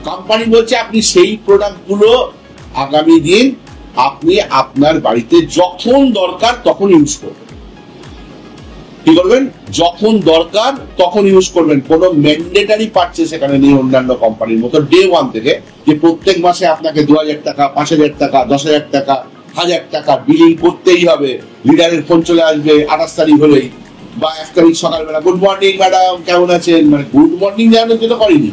কোম্পানি বলছে আপনি সেই প্রোডাক্ট গুলো আগামী দিন আপনি আপনার বাড়িতে যখন দরকার তখন ইউজ করবেন। কি করবেন? যখন দরকার তখন ইউজ করবেন। কোনো ম্যান্ডেটারি পারচেজ এখানে নেই অন্যান্য কোম্পানির মতো ডে ওয়ান থেকে, যে প্রত্যেক মাসে আপনাকে 2000 টাকা 5000 টাকা 10,000 টাকা 1000 টাকা বিলিং করতেই হবে। লিডারের ফোন চলে আসবে 28 তারিখ হলেই, বা 1 তারিখ সকালবেলা গুড মর্নিং ম্যাডাম কেমন আছেন, মানে গুড মর্নিং জানানোর জন্য করিনি,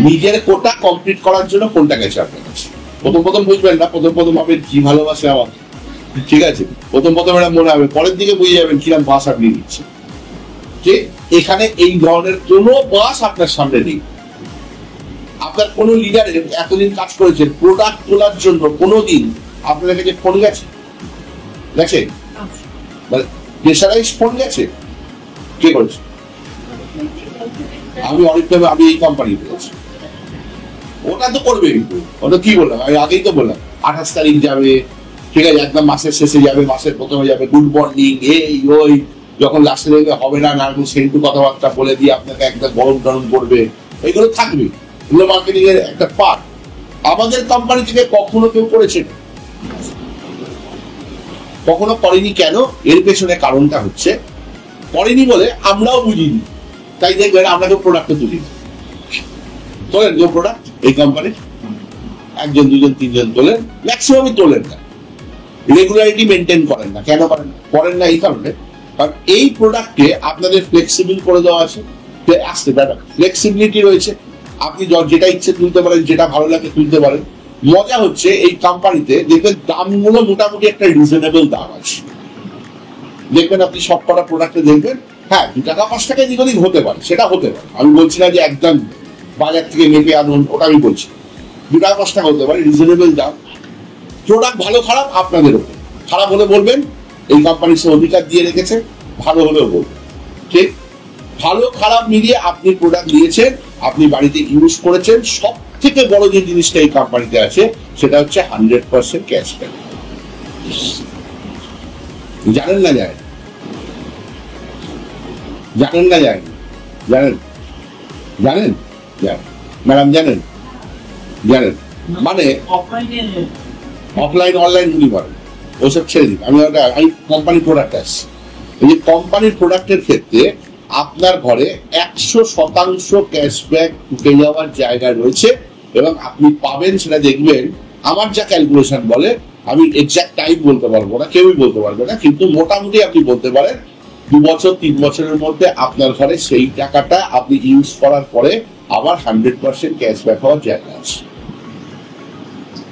নিজের কোটা কমপ্লিট করার জন্য ফোনটা গেছে আপনার কাছে। প্রথম প্রথম বুঝবেন না, প্রথম প্রথম ভাবেন কি ভালোবাসে আমার, ঠিক আছে? প্রথম প্রথম এটা মনে হবে, পরের দিকে বুঝে যাবেন কিরম বাস আপনি নিচ্ছেন। যে এখানে এই ধরনের কোনো বাস আপনার সামনে নেই। আপনার কোনো লিডারের এতদিন কাজ করেছেন, প্রোডাক্ট তোলার জন্য কোনোদিন আপনাদের কাছে ফোন গেছে? গেছে? মানে প্রেশারাইজ ফোন গেছে? কে করেছে? আমি অনেক টাইম আমি এই কোম্পানি করেছি। ওটা তো করবে, কিন্তু ওটা কি বললাম আমি আগেই তো বললাম, 28 তারিখ যাবে, ঠিক আছে, একদম মাসের শেষে যাবে, মাসের প্রথমে যাবে, গুড মর্নিং এই ওই, যখন লাস্টে দেখবে হবে না, নার্গু সেন্টু কথাবার্তা বলে দিয়ে আপনাকে একদম গরম টরম করবে, এগুলো থাকবে, এগুলো মার্কেটিং এর একটা পার্ট। আমাদের কোম্পানি থেকে কখনো কেউ করেছে? কখনো করেনি। কেন? এর পেছনে কারণটা হচ্ছে, করেনি বলে আমরাও বুঝিনি, তাই দেখবেন আমরা কেউ প্রোডাক্টে তুলিনি। তোলেন কেউ প্রোডাক্ট এই কোম্পানির? 1 জন 2 জন 3 জন তোলেন, ম্যাক্সিমামই তোলেন না, রেগুলারিটি মেনটেন করেন না। কেন করেন না? এই কারণে, কারণ এই প্রোডাক্টকে আপনাদের ফ্লেক্সিবল করে দেওয়া আছে, আসতে দাদা ফ্লেক্সিবিলিটি রয়েছে, আপনি যেটা ইচ্ছে তুলতে পারেন, যেটা ভালো লাগে তুলতে পারেন। মজা হচ্ছে এই কোম্পানিতে দেখবেন দামগুলো মোটামুটি একটা রিজনেবল দাম আছে, দেখবেন আপনি সব কটা প্রোডাক্টে দেখবেন, হ্যাঁ 2 টাকা 5 টাকা এদিক ওদিক হতে পারে, সেটা হতে পারে, আমি বলছি না যে একদম বাজার থেকে মেপে আনুন, ওটা আমি বলছি 2 টাকা 5 টাকা হতে পারে, রিজনেবল দাম। প্রোডাক্ট ভালো খারাপ আপনাদের উপর, খারাপ হলে বলবেন, এই কোম্পানি সে অধিকার দিয়ে রেখেছে, ভালো হলেও বলবেন, ঠিক? ভালো খারাপ মিলিয়ে আপনি প্রোডাক্ট নিয়েছেন, আপনি বাড়িতে ইউজ করেছেন, সব থেকে বড় যে জিনিসটা এই কোম্পানিতে আছে সেটা হচ্ছে 100% ক্যাশব্যাক। জানেন না জানেন? জানেন না জানেন? জানেন? জানেন? জানেন ম্যাডাম, জানেন? জানেন মানে অফলাইন অনলাইন গুলি করেন, ওসব ছেড়ে দিন। আমি কোম্পানি প্রোডাক্ট আসছি, এই যে কোম্পানির প্রোডাক্টের ক্ষেত্রে আপনার ঘরে 100% ক্যাশব্যাক ঢুকে যাওয়ার জায়গা রয়েছে এবং আপনি পাবেন, সেটা দেখবেন। আমার যা ক্যালকুলেশন বলে, আমি এক্সাক্ট টাইম বলতে পারবো না, কেউই বলতে পারবে না, কিন্তু মোটামুটি আপনি বলতে পারেন 2 বছর 3 বছরের মধ্যে আপনার ঘরে সেই টাকাটা আপনি ইউজ করার পরে আবার 100% ক্যাশব্যাক হওয়ার জায়গা আছে।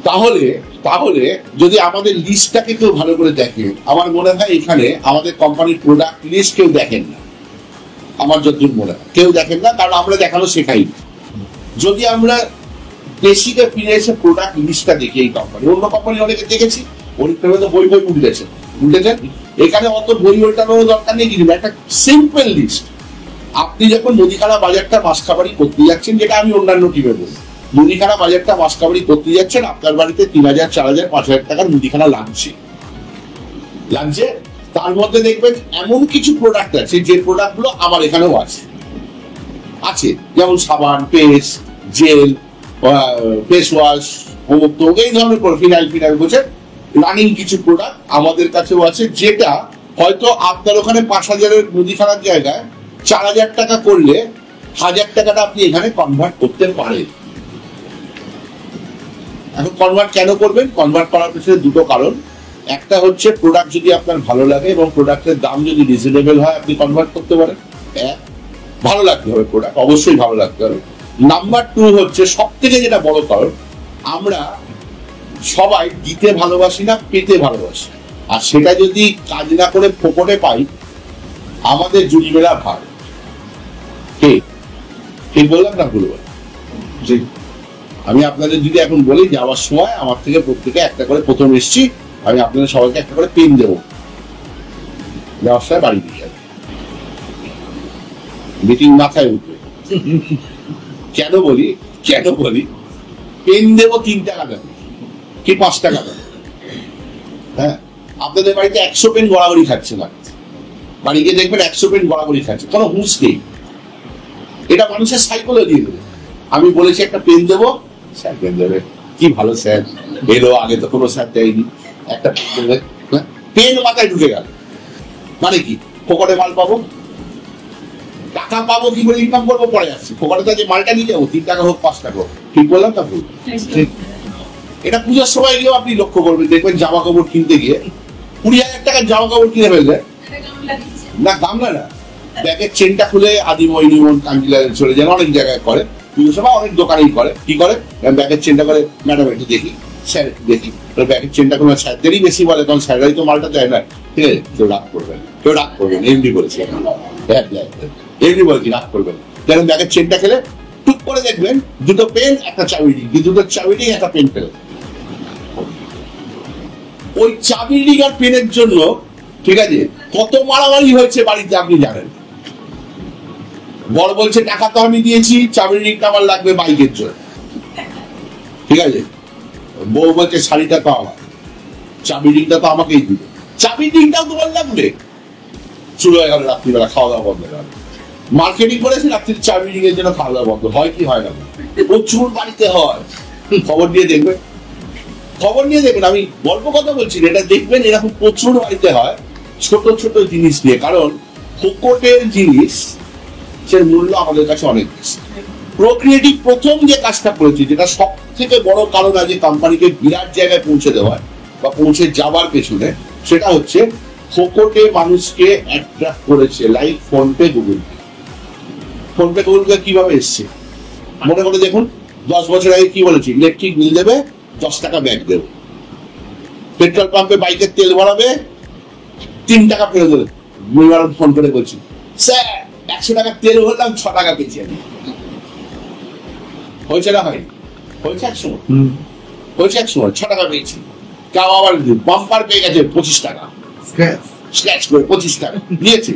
তাহলে তাহলে যদি আমাদের লিস্টটাকে কেউ ভালো করে দেখে, আমার মনে হয় এখানে আমাদের কোম্পানির প্রোডাক্ট লিস্ট কেউ দেখেন না, আমার যতদূর মনে হয় কেউ দেখেন না, কারণ আমরা দেখানো শেখাই। যদি আমরা বেসিকে ফিরে এসে প্রোডাক্ট লিস্টটা দেখি, এই কোম্পানি, অন্য কোম্পানি অনেকে দেখেছি, অনেকটা বই উঠেছেন, এখানে অত বই ওঠানোর দরকার নেই, কিন্তু একটা সিম্পল লিস্ট। আপনি যখন নদীখানা বাজারটা মাসকাবারি করতে যাচ্ছেন, যেটা আমি অন্যান্য টিমে বলি, মুদিখানা বাজারটা মাসকাবারি করতে যাচ্ছেন, আপনার বাড়িতে 3000, 4000, 5000 টাকার মুদিখানা লাগছে, তার মধ্যে দেখবেন এমন কিছু প্রোডাক্ট আছে যে প্রোডাক্ট গুলো আমার এখানেও আছে, যেমন সাবান, পেস্ট, জেল, ফেস ওয়াশ, এই ধরনের ফিনাইল বলছেন, রানিং কিছু প্রোডাক্ট আমাদের কাছেও আছে, যেটা হয়তো আপনার ওখানে 5000-এর মুদিখানার জায়গায় 4000 টাকা করলে 1000 টাকাটা আপনি এখানে কনভার্ট করতে পারেন। এখন কনভার্ট কেন করবেন? কনভার্ট করার পিছনে দুটো কারণ। একটা হচ্ছে প্রোডাক্ট যদি আপনার ভালো লাগে এবং প্রোডাক্টের দাম যদি রিজনেবল হয়, আপনি কনভার্ট করতে পারেন। ভালো লাগতে হবে প্রোডাক্ট, অবশ্যই ভালো লাগতে হবে। নাম্বার 2 হচ্ছে সব থেকে যেটা বড় কারণ, আমরা সবাই দিতে ভালোবাসি না, পেতে ভালোবাসি। আর সেটা যদি কাজ না করে ফোকটে পাই, আমাদের জুড়ি মেলা ভার। ঠিক বললাম না ভুল বল? আমি আপনাদের যদি এখন বলি, যাওয়ার সময় আমার থেকে প্রত্যেকে একটা করে, প্রথম এসছি আমি আপনাদের সবাইকে একটা করে পেন দেবো, যাওয়ার সময় বাড়ি দিয়ে যাবে, মিটিং মাথায় উঠবে। কেন বলি পেন দেবো 3 টাকা দেবে কি 5 টাকা দেবে? হ্যাঁ, আপনাদের বাড়িতে 100 পেন গড়াগড়ি খাচ্ছে না, বাড়ি গিয়ে দেখবেন 100 পেন গড়াগড়ি খাচ্ছে, কোনো হুঁশ নেই। এটা মানুষের সাইকোলজি। আমি বলেছি একটা পেন দেবো, স্যার পেন দেবে, কি ভালো স্যার এলো, আগে তো কোনো স্যার দেয়নি, একটা পেন দেবে, পেন মাথায় ঢুকে গেল। মানে কি, ফোকটে মাল পাবো, টাকা পাবো, কি করে ইনকাম করবো পরে আসছি, ফোকটে যে মালটা নিয়ে যাবো, 3 টাকা হোক 5 টাকা হোক। ঠিক বললাম না ভুল? এটা পুজোর সময় গিয়েও আপনি লক্ষ্য করবেন, দেখবেন জামা কাপড় কিনতে গিয়ে 20,000 টাকার জামা কাপড় কিনে ফেললে, না গামলা না, ব্যাগের চেনটা খুলে আদিময়নিমন কাঞ্জিলা চলে যান, অনেক জায়গায় করে, পুজোর সময় অনেক দোকানেই করে। কি করে, ব্যাগের চেনটা করে, ম্যাডাম একটু দেখি, স্যার একটু দেখি, ব্যাগের চেনটা কোনো স্যারদেরই বেশি বলে, কারণ স্যাররাই তো মালটা দেয় না। ঠিক আছে, কেউ রাগ করবেন, এমনি বলেছি, এমনি বলেছি, রাগ করবেন। যেন ব্যাগের চেনটা খেলে টুক করে দেখবেন 2টো পেন, একটা চাবি রিং, 2টো চাবি রিং, একটা পেন পেল। ওই চাবি রিং আর পেনের জন্য, ঠিক আছে, কত মারামারি হয়েছে বাড়িতে আপনি জানেন। বড় বলছে টাকা তো আমি দিয়েছি, চাবির রিংটা আমার লাগবে বাইকের জন্য, ঠিক আছে। বউ বলছে শাড়িটা তো আমার, চাবির রিংটা তো আমাকেই দিবে, চাবির রিংটাও তোমার লাগবে। শুরু হয়ে গেল রাত্রিবেলা, খাওয়া দাওয়া বন্ধ হয়ে গেল। মার্কেটিং করেছে, রাত্রির চাবির রিং এর জন্য খাওয়া দাওয়া বন্ধ হয় কি হয় না? প্রচুর বাড়িতে হয়। খবর নিয়ে দেখবেন, আমি গল্প কথা বলছি, এটা দেখবেন, এরকম প্রচুর বাড়িতে হয়, ছোট ছোট জিনিস নিয়ে। কারণ ফোকটের জিনিস সে মূল্য আমাদের কাছে অনেক বেশি। প্রক্রিয়েটিভ প্রথম যে কাজটা করেছে, যেটা সব থেকে বড় কারণ আছে কোম্পানিকে বিরাট জায়গায় পৌঁছে দেওয়ার বা পৌঁছে যাবার পেছনে, সেটা হচ্ছে ফোকটে মানুষকে অ্যাট্রাক্ট করেছে। লাইক ফোনপে, গুগল পে কিভাবে এসছে মনে করে দেখুন। 10 বছর আগে কি বলেছি, ইলেকট্রিক বিল দেবে, 10 টাকা ব্যাগ দেবে। পেট্রোল পাম্পে বাইকের তেল ভরাবে, 3 টাকা ফেরত দেবে। ফোন করে বলছি, স্যার 100 টাকা তেল ভরলাম, 6 টাকা পেয়েছি আমি। হয়েছে না হয়নি? হয়েছে এক সময় 6 টাকা পেয়েছি। কেউ আবার বাম্পার পেয়ে গেছে 25 টাকা, স্ক্র্যাচ করে 25 টাকা নিয়েছে।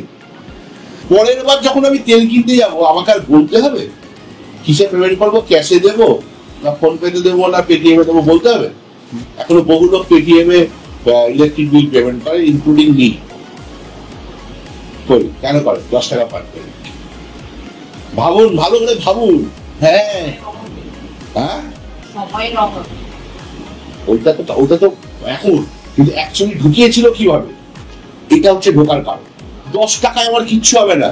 পরের বার যখন আমি তেল কিনতে যাবো, আমাকে আর বলতে হবে কিসে পেমেন্ট করবো, ক্যাশে দেবো না ফোন পেতে দেবো না পেটিএম এ দেবো, বলতে হবে। এখনো বহু লোক পেটিএম এ ইলেকট্রিক বিল পেমেন্ট করে, ইনক্লুডিং মি। কেন করে? 10 টাকা পার করে। ভাবুন, ভালো করে ভাবুন। হ্যাঁ, ওটা তো এখন, কিন্তু অ্যাকচুয়ালি ঢুকিয়েছিল কিভাবে, এটা হচ্ছে ঢোকার কারণ। 10 টাকায় আমার কিচ্ছু হবে না,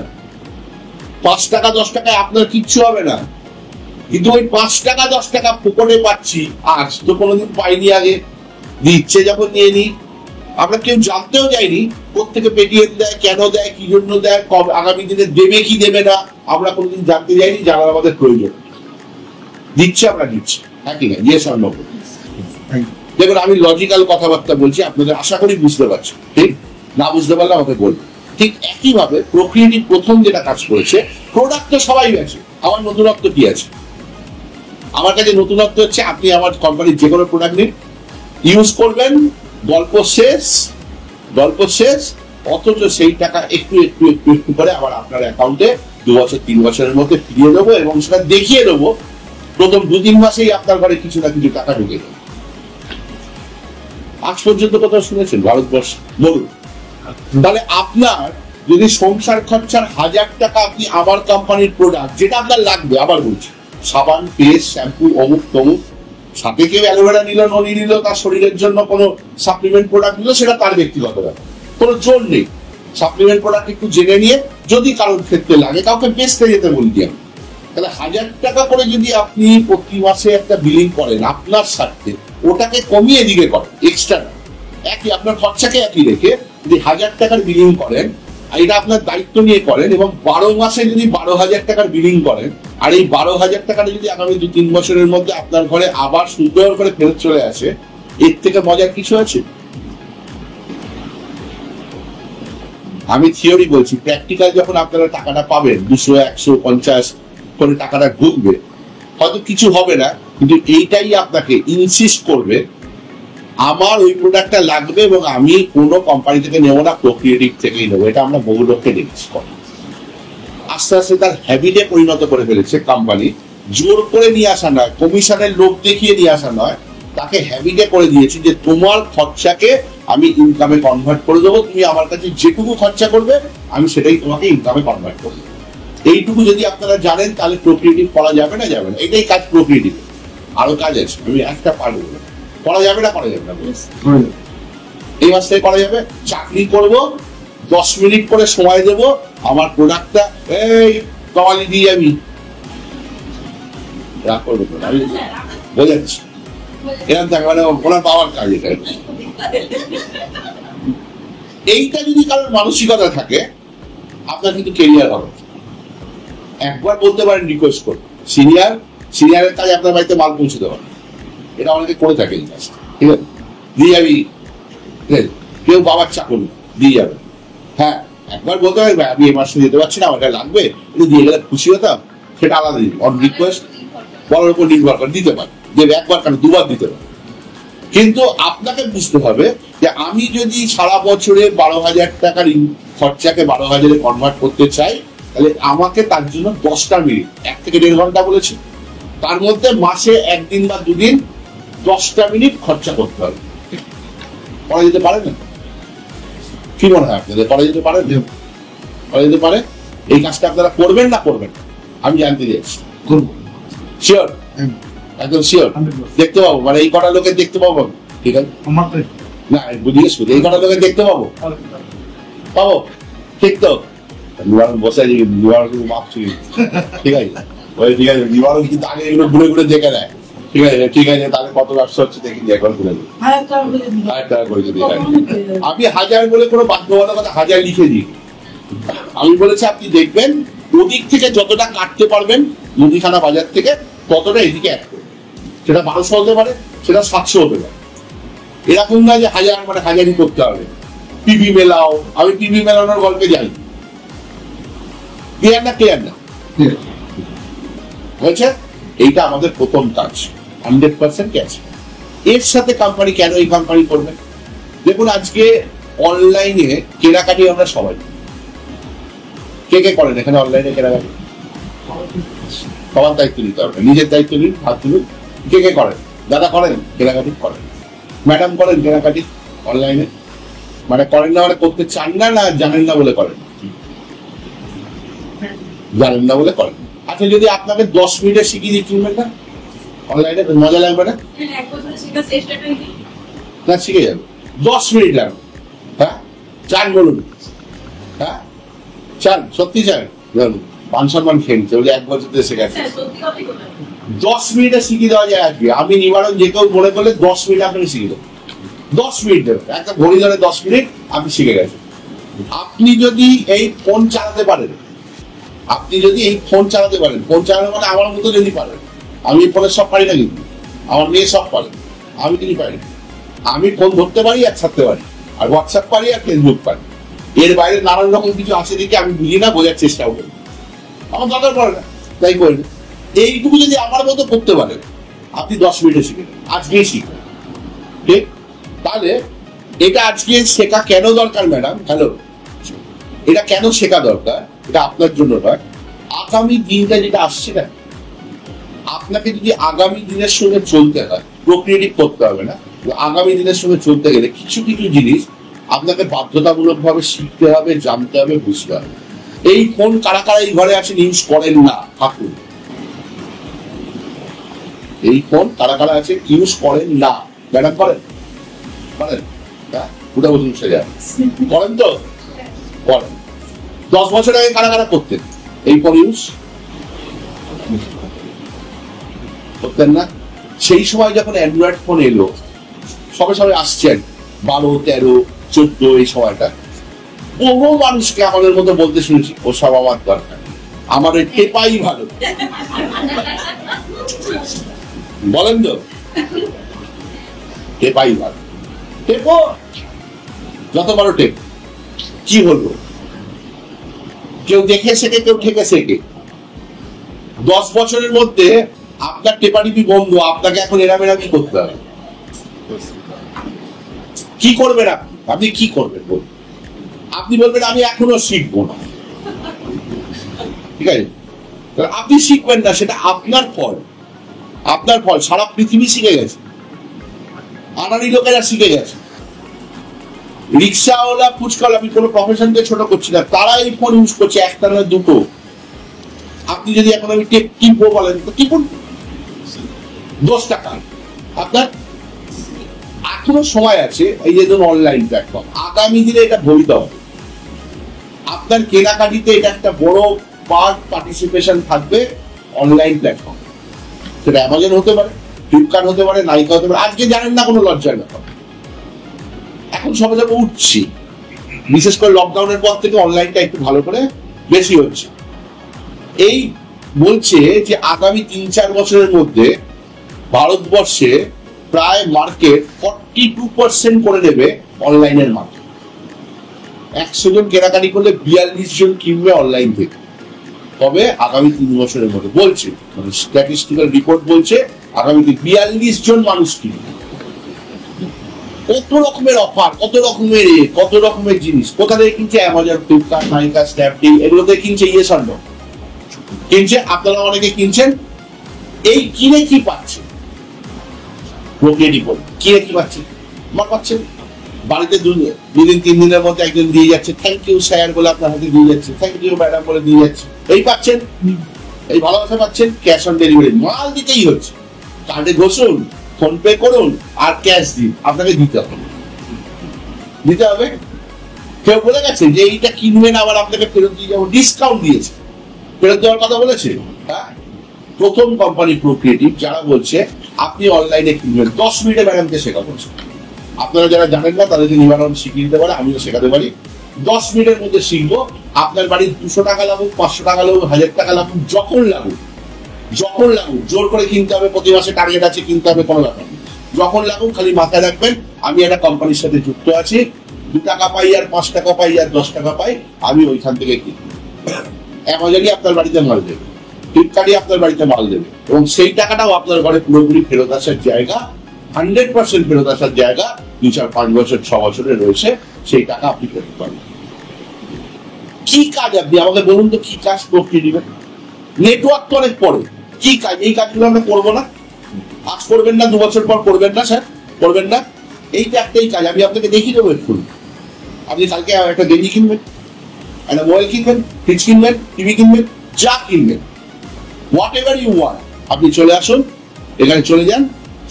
5 টাকা 10 টাকায় আপনার কিচ্ছু হবে না, কিন্তু ওই 5 টাকা 10 টাকা ফুকনে পাচ্ছি, আজ তো কোনোদিন পাইনি আগে, দিচ্ছে যখন নিয়ে নিই। আমরা কেউ জানতেও যাইনি কোথেকে পেটিএম দেয়, কেন দেয়, কি জন্য দেয়, আগামী দিনে দেবে কি দেবে না, আমরা কোনোদিন জানতে যাইনি, জানার আমাদের প্রয়োজন। দিচ্ছে, আমরা দিচ্ছি, হ্যাঁ কি না, ইয়ে সম্ভব। দেখুন, আমি লজিক্যাল কথাবার্তা বলছি, আপনাদের আশা করি বুঝতে পারছি, ঠিক না? বুঝতে পারলে আমাকে বলবেন। ঠিক একইভাবে প্রক্রিয়াটি প্রথম যেটা কাজ করেছে, প্রোডাক্ট তো সবাই আছে, আমার নতুনত্ব কি আছে? আমার কাছে নতুনত্ব হচ্ছে আপনি আমার কোম্পানির যে কোনো প্রোডাক্ট নিন, ইউজ করবেন, গল্প শেষ, গল্প শেষ, অথচ সেই টাকা একটু একটু একটু একটু করে আবার আপনার অ্যাকাউন্টে 2 বছর 3 বছরের মধ্যে ফিরিয়ে দেবো, এবং সেটা দেখিয়ে দেবো প্রথম 2-3 মাসেই আপনার ঘরে কিছু না কিছু টাকা ঢুকে দেবে। আজ পর্যন্ত কোথাও শুনেছেন ভারতবর্ষে? বলুন। তাহলে আপনার যদি সংসার খরচার 1000 টাকা আপনি আমার কোম্পানির প্রোডাক্ট, যেটা আপনার লাগবে, আবার বলছি, সাবান, পেস্ট, শ্যাম্পু, অমুক তমুক, সাথে কেউ অ্যালোভেরা নিল, ননি নিল, তার শরীরের জন্য কোনো সাপ্লিমেন্ট প্রোডাক্ট নিল, সেটা তার ব্যক্তিগত ব্যাপার, কোনো জোর নেই। সাপ্লিমেন্ট প্রোডাক্ট একটু জেনে নিয়ে যদি কারোর ক্ষেত্রে লাগে, কাউকে বেচতে যেতে বলছি আমি। তাহলে 1000 টাকা করে যদি আপনি প্রতি মাসে একটা বিলিং করেন আপনার স্বার্থে, ওটাকে কমিয়ে দিকে করেন, এক্সট্রা একই আপনার খরচাকে একই রেখে যদি 1000 টাকার বিলিং করেন, এটা আপনার দায়িত্ব নিয়ে করেন, এবং 12 মাসে যদি 12,000 টাকার বিলিং করেন, আর এই 12,000 টাকাটা যদি আগামী 2-3 বছরের মধ্যে আপনার ঘরে আবার সুন্দর করে ফেরত চলে আসে, এর থেকে মজার কিছু আছে? আমি থিওরি বলছি, প্র্যাকটিক্যাল যখন আপনারা টাকাটা পাবেন, 200, 150 করে টাকাটা ঢুকবে, হয়তো কিছু হবে না, কিন্তু এইটাই আপনাকে ইনসিস্ট করবে আমার ওই প্রোডাক্টটা লাগবে, এবং আমি কোনো কোম্পানি থেকে নেবো না, প্রক্রিয়েটিভ থেকেই নেবো। এটা আমরা বহু লোককে দেখছি। আস্তে আস্তে তার হ্যাবিটে পরিণত করে ফেলেছে কোম্পানি। জোর করে নিয়ে আসা নয়, কমিশনের লোক দেখিয়ে নিয়ে আসা নয়, তাকে হ্যাবিটে করে দিয়েছি যে তোমার খরচাকে আমি ইনকামে কনভার্ট করে দেবো, তুমি আমার কাছে যেটুকু খরচা করবে আমি সেটাই তোমাকে ইনকামে কনভার্ট করে দেবো। এইটুকু যদি আপনারা জানেন, তাহলে প্রক্রিয়েটিভ করা যাবে না, যাবে না, এটাই কাজ প্রক্রিয়েটিভ। আরো কাজ আছে, আমি একটা পারবো না, করা যাবে না, করা যাবে না, এই মাস থেকে করা যাবে। চাকরি করব, 10 মিনিট করে সময় দেব, আমার প্রোডাক্টটা এই কমালি দিয়ে যাবি, রাগ করবো না, আমি বোঝাচ্ছি, এরকম থাকে, মানে ওনার পাওয়ার কাজ এটা। এইটা যদি কারোর মানসিকতা থাকে, আপনার কিন্তু কেরিয়ার হবে। একবার বলতে পারেন, রিকোয়েস্ট করুন, সিনিয়রের কাজ আপনার বাড়িতে মাল পৌঁছে দেওয়া, এটা অনেকে করে থাকে এই কাজটা, ঠিক আছে, দিয়ে যাবি, কেউ বাবার চাকর দিয়ে যাবে, হ্যাঁ একবার বলতে পারবে আমি এই মাসে যেতে পারছি না, আমার এটা লাগবে, একটু দিয়ে গেলে খুশি হতাম, সেটা আলাদা দিন। অন রিকোয়েস্ট বলার উপর নির্ভর করে দিতে পারে, দেবে একবার কেন 2 বার দিতে পারে, কিন্তু আপনাকে বুঝতে হবে যে আমি যদি সারা বছরে 12,000 টাকার খরচাকে 12,000-এ কনভার্ট করতে চাই, তাহলে আমাকে তার জন্য 10টা মিনিট, 1 থেকে 1.5 ঘন্টা বলেছি, তার মধ্যে মাসে 1 দিন বা 2 দিন 10টা মিনিট খরচা করতে হবে। করা যেতে পারে না? কি মনে হয় আপনাদের, করা যেতে পারে? করা যেতে পারে? এই কাজটা আপনারা করবেন না করবেন? আমি জানতে চাইছি। শিওর? একদম শিওর? দেখতে পাবো, মানে এই কটা লোকের দেখতে পাবো, ঠিক আছে না, জিজ্ঞেস করি, এই কটা লোকের দেখতে পাবো, পাবো, ঠিক তো? নিবারণ বসে আছে, নিবারণ কিন্তু মাপছি, ঠিক আছে, ওই ঠিক আছে, নিবারণ কিন্তু আগে এগুলো ঘুরে ঘুরে দেখে নেয়, ঠিক আছে, ঠিক আছে, তাহলে কত ব্যবসা হচ্ছে দেখি, একবার ঘুরে দিই, 1000 টাকা করে যদি। আমি 1000 বলে কোনো বাধ্যবাধকতা 1000 লিখে দিই, আমি বলেছি আপনি দেখবেন ওদিক থেকে যতটা কাটতে পারবেন মুদিখানা বাজার থেকে, ততটা এদিকে অ্যাড করবেন। সেটা 1200 হতে পারে, সেটা 700 হতে পারে, এরকম না যে 1000 মানে 1000ই করতে হবে। পিবি মেলাও, আমি পিবি মেলানোর গল্পে যাই, ক্লিয়ার না? ক্লিয়ার না হয়েছে? এইটা আমাদের প্রথম কাজ, 100% ক্যাশ। এর সাথে কোম্পানি কেন এই কোম্পানি করবে? দেখুন, আজকে অনলাইনে কেনাকাটি আমরা সবাই, কে কে করেন এখানে অনলাইনে কেনাকাটি? সবার দায়িত্ব নিতে হবে, নিজের দায়িত্ব নিন, হাত তুলুন। কে কে করেন? দাদা করেন কেনাকাটি? করেন। ম্যাডাম করেন কেনাকাটি অনলাইনে? মানে করেন না মানে করতে চান না, না জানেন না বলে করেন? জানেন না বলে করেন। আচ্ছা, যদি আপনাকে 10 মিনিটে শিখিয়ে দিয়ে কিনবেন না, অনলাইনে মজা লাগবে না? না, শিখে যাবে, 10 মিনিট লাগবে। হ্যাঁ, চান বলুন? হ্যাঁ, চান, সত্যি চান? মান সম্মান খেলছে বলে 1 বছর ধরে শেখাচ্ছে। 10 মিনিটে শিখিয়ে দেওয়া যায় আজকে। আমি নিবারণ যে কেউ মনে করলে 10 মিনিট আপনাকে শিখিয়ে দেবো। 10 মিনিট দেবে, একটা ঘড়ি ধরে 10 মিনিট আপনি শিখে গেছেন। আপনি যদি এই ফোন চালাতে পারেন, ফোন চালানো মানে আমার মতো যদি পারেন, আমি ফোনের সব পারি না, কিন্তু আমার মেয়ে সব পারে, আমি কিন্তু পারি। আমি ফোন ধরতে পারি আর ছাড়তে পারি, আর হোয়াটসঅ্যাপ পারি আর ফেসবুক পারি। এর বাইরে নানান রকম কিছু আছে দেখে আমি বুঝি না, বোঝার চেষ্টাও করি, আমার দরকার পড়ে না, তাই করি না। এইটুকু যদি আমার মতো করতে পারেন, আপনি 10 মিনিটে শিখে নেন, আজকেই শিখবেন, ঠিক? তাহলে এটা আজকে শেখা কেন দরকার ম্যাডাম? হ্যালো, এটা কেন শেখা দরকার? এটা আপনার জন্য নয়, আগামী দিনটা যেটা আসছে না, আপনাকে যদি আগামী দিনের সঙ্গে চলতে হয়, প্রক্রিয়েটিভ করতে হবে না, আগামী দিনের সঙ্গে চলতে গেলে কিছু কিছু জিনিস আপনাকে বাধ্যতামূলক ভাবে শিখতে হবে, জানতে হবে, বুঝতে হবে। এই ফোন কারা কারা এই ঘরে আছেন ইউজ করেন না? থাকুন। এই ফোন কারা কারা আছে ইউজ করেন না? ম্যাডাম করেন? করেন? হ্যাঁ, পুরো বছর সে যায় করেন তো? করেন। 10 বছর আগে কারা কারা করতেন এই ফোন ইউজ? করতেন না। সেই সময় যখন অ্যান্ড্রয়েড ফোন এলো, সবে সবে আসছেন 12, 13, 14 এই সময়টা, বহু মানুষকে আমাদের মতো বলতে শুনেছি, ওসব আমার দরকার, আমার টেপাই ভালো। বলেন তো, টেপাই ভালো। টেপো, যত বড় টেপ, কি হলো? কেউ দেখে শেখে, কেউ ঠেকে শেখে। 10 বছরের মধ্যে আপনার টেপাটিপি বন্ধু, আপনাকে এখন এরামেরামি করতে হবে। কি করবেন আপনি কি করবেন বলুন? আপনি বলবেন আমি এখনো শিখবো না, ঠিক আছে? আপনি শিখবেন না, সেটা আপনার ফল। আপনার ফল। সারা পৃথিবী শিখে গেছে, আনারি লোকেরা শিখে গেছে, রিক্সাওয়ালা, ফুচকাওয়ালা, আমি কোনো প্রফেশনকে ছোট করছি না, তারা এই ফোন ইউজ করছে, একটা না দুটো। আপনি যদি এখন আমি টেপ কিনবো বলেন তো কিনুন, 10 টাকা। আপনার এখনো সময় আছে, এই যে ধরুন অনলাইন প্ল্যাটফর্ম, আগামী দিনে এটা ভবিত হবে। আপনার কেনাকাটিতে এটা একটা বড় পার্ট, পার্টিসিপেশন থাকবে অনলাইন প্ল্যাটফর্ম। সেটা অ্যামাজন হতে পারে, ফ্লিপকার্ট হতে পারে, নাইকা হতে পারে। আজকে জানেন না, কোনো লজ্জার ব্যাপার। এখন সবাই যাবে উঠছি, বিশেষ করে লকডাউনের পর থেকে অনলাইনটা একটু ভালো করে বেশি হচ্ছে। এই বলছে যে আগামী 3-4 বছরের মধ্যে ভারতবর্ষে প্রায় মার্কেট 42% করে দেবে অনলাইনের মার্কেট। 100 জন কেনাকাটি করলে 42 জন কিনবে অনলাইন থেকে। তবে আগামী 3 বছরের মধ্যে বলছে, মানে স্ট্যাটিস্টিক্যাল রিপোর্ট বলছে আগামী 42 জন মানুষ কিনবে। কত রকমের অফার, কত রকমের জিনিস কোথা থেকে কিনছে? অ্যামাজন, ফ্লিপকার্ট, নাইকা, স্ন্যাপডিল, এগুলোতে কিনছে। ইয়ে সন্ড কিনছে, আপনারা অনেকে কিনছেন। এই কিনে কি পাচ্ছে? প্রক্রিয়েটিভ কিনে কি পাচ্ছে? মা পাচ্ছেন বাড়িতে 2-3 দিনের মধ্যে একজন দিয়ে যাচ্ছে, থ্যাংক ইউ স্যার বলে আপনার হাতে দিয়ে যাচ্ছে, থ্যাংক ইউ ম্যাডাম বলে দিয়ে যাচ্ছে। এই পাচ্ছেন, এই ভালোবাসা পাচ্ছেন। ক্যাশ অন ডেলিভারি, মাল দিতেই হচ্ছে। কার্ডে ঘষুন, ফোন পে করুন, আর ক্যাশ দিন, আপনাকে দিতে হবে। কেউ বলে গেছে যে এইটা কিনবেন আবার আপনাকে ফেরত দিয়ে যাবো, ডিসকাউন্ট দিয়েছে, ফেরত দেওয়ার কথা বলেছে? হ্যাঁ, প্রথম কোম্পানি প্রক্রিয়েটিভ, যারা বলছে আপনি অনলাইনে কিনবেন। 10 মিনিটে ম্যাডামকে শেখাবো। আপনারা যারা জানেন না তাদেরকে নিবারণ শিখিয়ে দিতে পারে, আমিও শেখাতে পারি। 10 মিনিটের মধ্যে শিখবো। আপনার বাড়ির 200 টাকা লাগুক, 500 টাকা লাগুক, 1000 টাকা লাগুক, যখন লাগুক, জোর করে কিনতে হবে, প্রতি মাসে টার্গেট আছে কিনতে হবে, কোনো ব্যাপার নেই। যখন লাগুক খালি মাথায় রাখবেন, আমি একটা কোম্পানির সাথে যুক্ত আছি, 2 টাকা পাই আর 5 টাকা পাই আর 10 টাকা পাই, আমি ওইখান থেকে কিনি। অ্যামাজনই আপনার বাড়িতে মাল দেবে, ফ্লিপকার্টই আপনার বাড়িতে মাল দেবে, এবং সেই টাকাটাও আপনার ঘরে পুরোপুরি ফেরত আসার জায়গা, 100% ফেরত আসার জায়গা 2-4-5 বছর 6 বছরে রয়েছে। সেই টাকা আপনি ফেরত পাবেন। কি কাজ আপনি আমাকে বলুন তো, কি কাজ প্রক্রিয়া দিবেন? নেটওয়ার্ক তো অনেক পরে, কি কাজ? এই কাজগুলো আমরা করবো না? আজ করবেন না, 2 বছর পর করবেন না স্যার, করবেন না। এইটা একটাই কাজ, আমি আপনাকে দেখিয়ে দেবো একটু। আপনি কালকে একটা গেঞ্জি কিনবেন, একটা মোবাইল কিনবেন, ফ্রিজ কিনবেন, টিভি কিনবেন, যা কিনবেন, হোয়াট এভার ইউ ওয়ান্ট, আপনি চলে আসুন, এখানে চলে যান,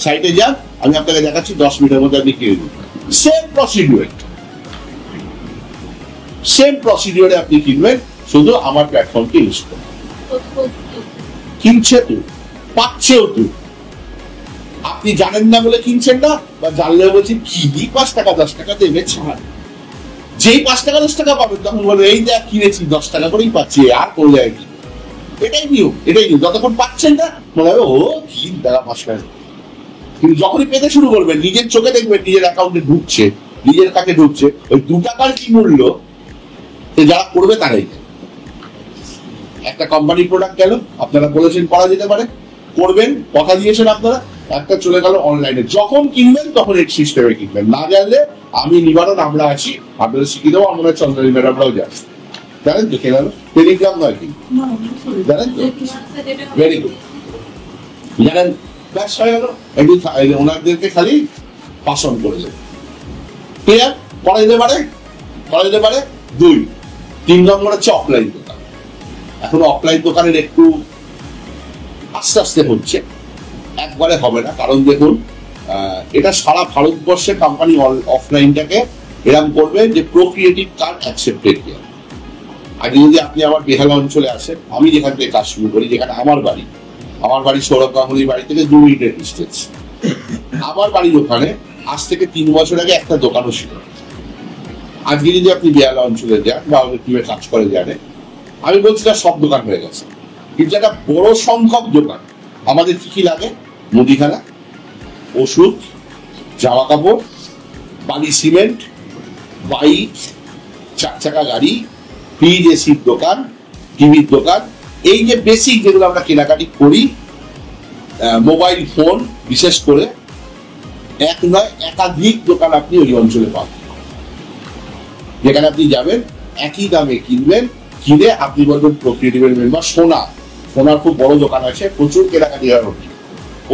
সাইটে যান, আমি আপনাকে দেখাচ্ছি 10 মিনিটের মধ্যে আপনি কিনে নিন। সেম প্রসিডিউরে আপনি কিনবেন, শুধু আমার প্ল্যাটফর্মকে ইউজ করুন। কিনছে তো, পাচ্ছেও তো। আপনি জানেন না বলে কিনছেন না, বা জানলে বলছেন কি 5 টাকা 10 টাকা দেবে ছাড়। যেই 5 টাকা 10 টাকা পাবেন তখন বলবে এই দেখ কিনেছি 10 টাকা করেই পাচ্ছি, আর করে যায় কি। এটাই নিয়ম। যতক্ষণ পাচ্ছেন না মনে হবে ও 3 টাকা 5 টাকা। কিন্তু যখনই পেতে শুরু করবেন, নিজের চোখে দেখবেন নিজের অ্যাকাউন্টে ঢুকছে, নিজের কাছে ঢুকছে, ওই 2 টাকার কি মূল্য যারা করবে তারাই। একটা কোম্পানির প্রোডাক্ট গেল, আপনারা বলেছেন করা যেতে পারে, করবেন, কথা দিয়েছেন আপনারা, একটা চলে গেল অনলাইনে। যখন কিনবেন তখন এই সিস্টেমে কিনবেন। না জানলে আমি নিবারণ, আমরা আছি, আপনাদের শিখিয়ে দেবো। আমরা চন্দ্রী ম্যাডামরাও যান, জানেন তো কেন? টেলিগ্রাম নয় কি জানেন তো? Very good. জানেন, ব্যাস হয়ে গেল। একটু ওনাদেরকে খালি পাশন করে দেবে। ক্লিয়ার? করা যেতে পারে। 2, 3 নম্বর হচ্ছে অফলাইন দোকান। এখন অফলাইন দোকানের একটু আস্তে আস্তে হচ্ছে, একবারে হবে না। কারণ দেখুন, এটা সারা ভারতবর্ষে কোম্পানি অফলাইনটাকে এরকম করবে যে প্রোক্রিয়েটিভ কার্ড অ্যাকসেপ্টেড হিয়ার। আগে যদি আপনি আমার বেহালা অঞ্চলে আসেন, আমি যেখান থেকে কাজ শুরু করি, যেখানে আমার বাড়ি সৌরভ গাঙ্গুলির বাড়ি থেকে 2 মিনিটের ডিস্টেন্স। আমার বাড়ির ওখানে আজ থেকে 3 বছর আগে একটা দোকানও ছিল। আজকে যদি আপনি বেহালা অঞ্চলে যান বা আমাদের টিমে কাজ করে জানেন, আমি বলছি না সব দোকান হয়ে গেছে, কিন্তু একটা বড় সংখ্যক দোকান। আমাদের কি লাগে? মুদিখানা, ওষুধ, জামা কাপড়, বালি সিমেন্ট, বাইক, 4 চাকা গাড়ি, ফ্রিজ এসির দোকান, টিভির দোকান, এই যে বেসিক যেগুলো আমরা কেনাকাটি করি, মোবাইল ফোন বিশেষ করে, এক নয় একাধিক দোকান আপনি ওই অঞ্চলে পাবেন, যেখানে আপনি যাবেন, একই দামে কিনবেন, কিনে আপনি বলবেন প্রোক্রিয়েটিভের মেম্বার। সোনার খুব বড় দোকান আছে, প্রচুর কেনাকাটি হয়,